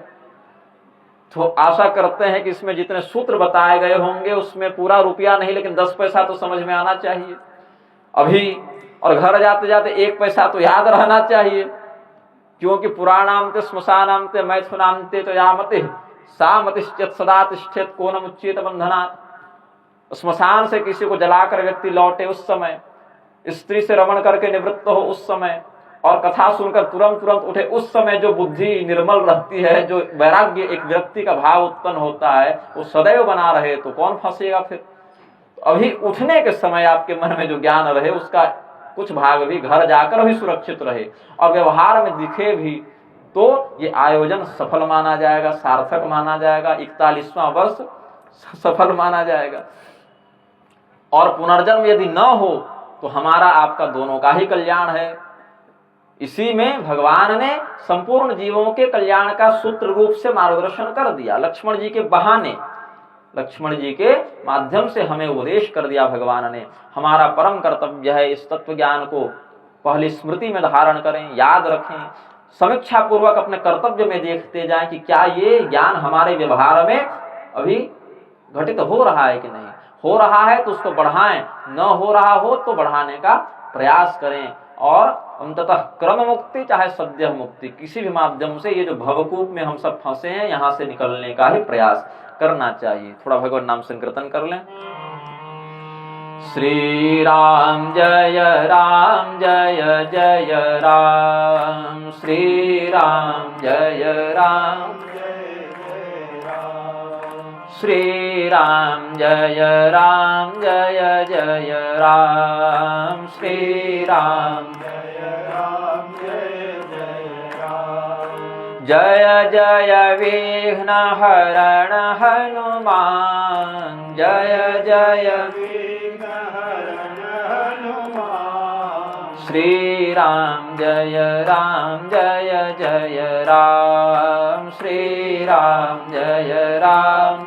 तो आशा करते हैं कि इसमें जितने सूत्र बताए गए होंगे उसमें पूरा रुपया नहीं लेकिन 10 पैसा तो समझ में आना चाहिए अभी, और घर जाते जाते 1 पैसा तो याद रहना चाहिए, क्योंकि पुराणांते श्मशानांते मैथुनांते तो यामते सामतिश्चेत सदा तिष्ठेत कोनम उच्चेत बंधनात्। श्मशान से किसी को जलाकर व्यक्ति लौटे उस समय, स्त्री से रमण करके निवृत्त हो उस समय, और कथा सुनकर तुरंत उठे उस समय जो बुद्धि निर्मल रहती है, जो वैराग्य एक व्यक्ति का भाव उत्पन्न होता है, वो सदैव बना रहे तो कौन फंसेगा फिर। अभी उठने के समय आपके मन में जो ज्ञान रहे उसका कुछ भाग भी घर जाकर भी सुरक्षित रहे और व्यवहार में दिखे भी, तो ये आयोजन सफल माना जाएगा, सार्थक माना जाएगा, 41वां वर्ष सफल माना जाएगा। और पुनर्जन्म यदि न हो तो हमारा आपका दोनों का ही कल्याण है। इसी में भगवान ने संपूर्ण जीवों के कल्याण का सूत्र रूप से मार्गदर्शन कर दिया। लक्ष्मण जी के बहाने, लक्ष्मण जी के माध्यम से हमें उपदेश कर दिया भगवान ने। हमारा परम कर्तव्य है इस तत्व ज्ञान को पहले स्मृति में धारण करें, याद रखें, समीक्षा पूर्वक अपने कर्तव्य में देखते जाएं कि क्या ये ज्ञान हमारे व्यवहार में अभी घटित हो रहा है कि नहीं। हो रहा है तो उसको बढ़ाएं, न हो रहा हो तो बढ़ाने का प्रयास करें, और अंततः क्रम मुक्ति चाहे सद्य मुक्ति, किसी भी माध्यम से ये जो भवकूप में हम सब फंसे हैं यहाँ से निकलने का ही प्रयास करना चाहिए। थोड़ा भगवान नाम संकीर्तन कर लें। श्री राम जय जय राम, श्री राम जय राम, श्री राम जय जय राम, श्री राम जय जय विघ्न हरण हनुमान, जय जय विघ्न हरण हनुमान, श्री राम जय जय राम, श्री राम जय राम,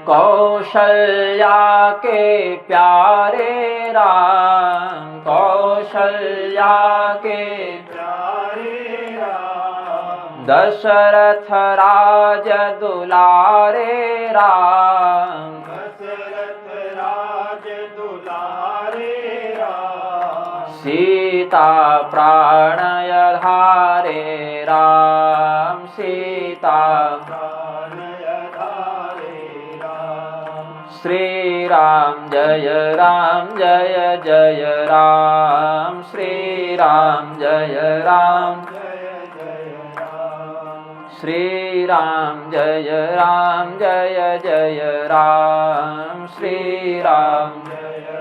कौशल्या के प्यारे राम, कौशल्या के दशरथ राज दुलारे राम, दशरथ राज दुलारे राम, सीता प्राणय धारे राम, सीता प्राणय धारे राम, श्री राम जय जय राम, श्री राम जय राम, श्री राम जय जय राम, श्री राम जय जय।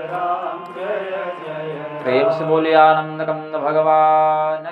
प्रेम से बोले आनंद कंद भगवान।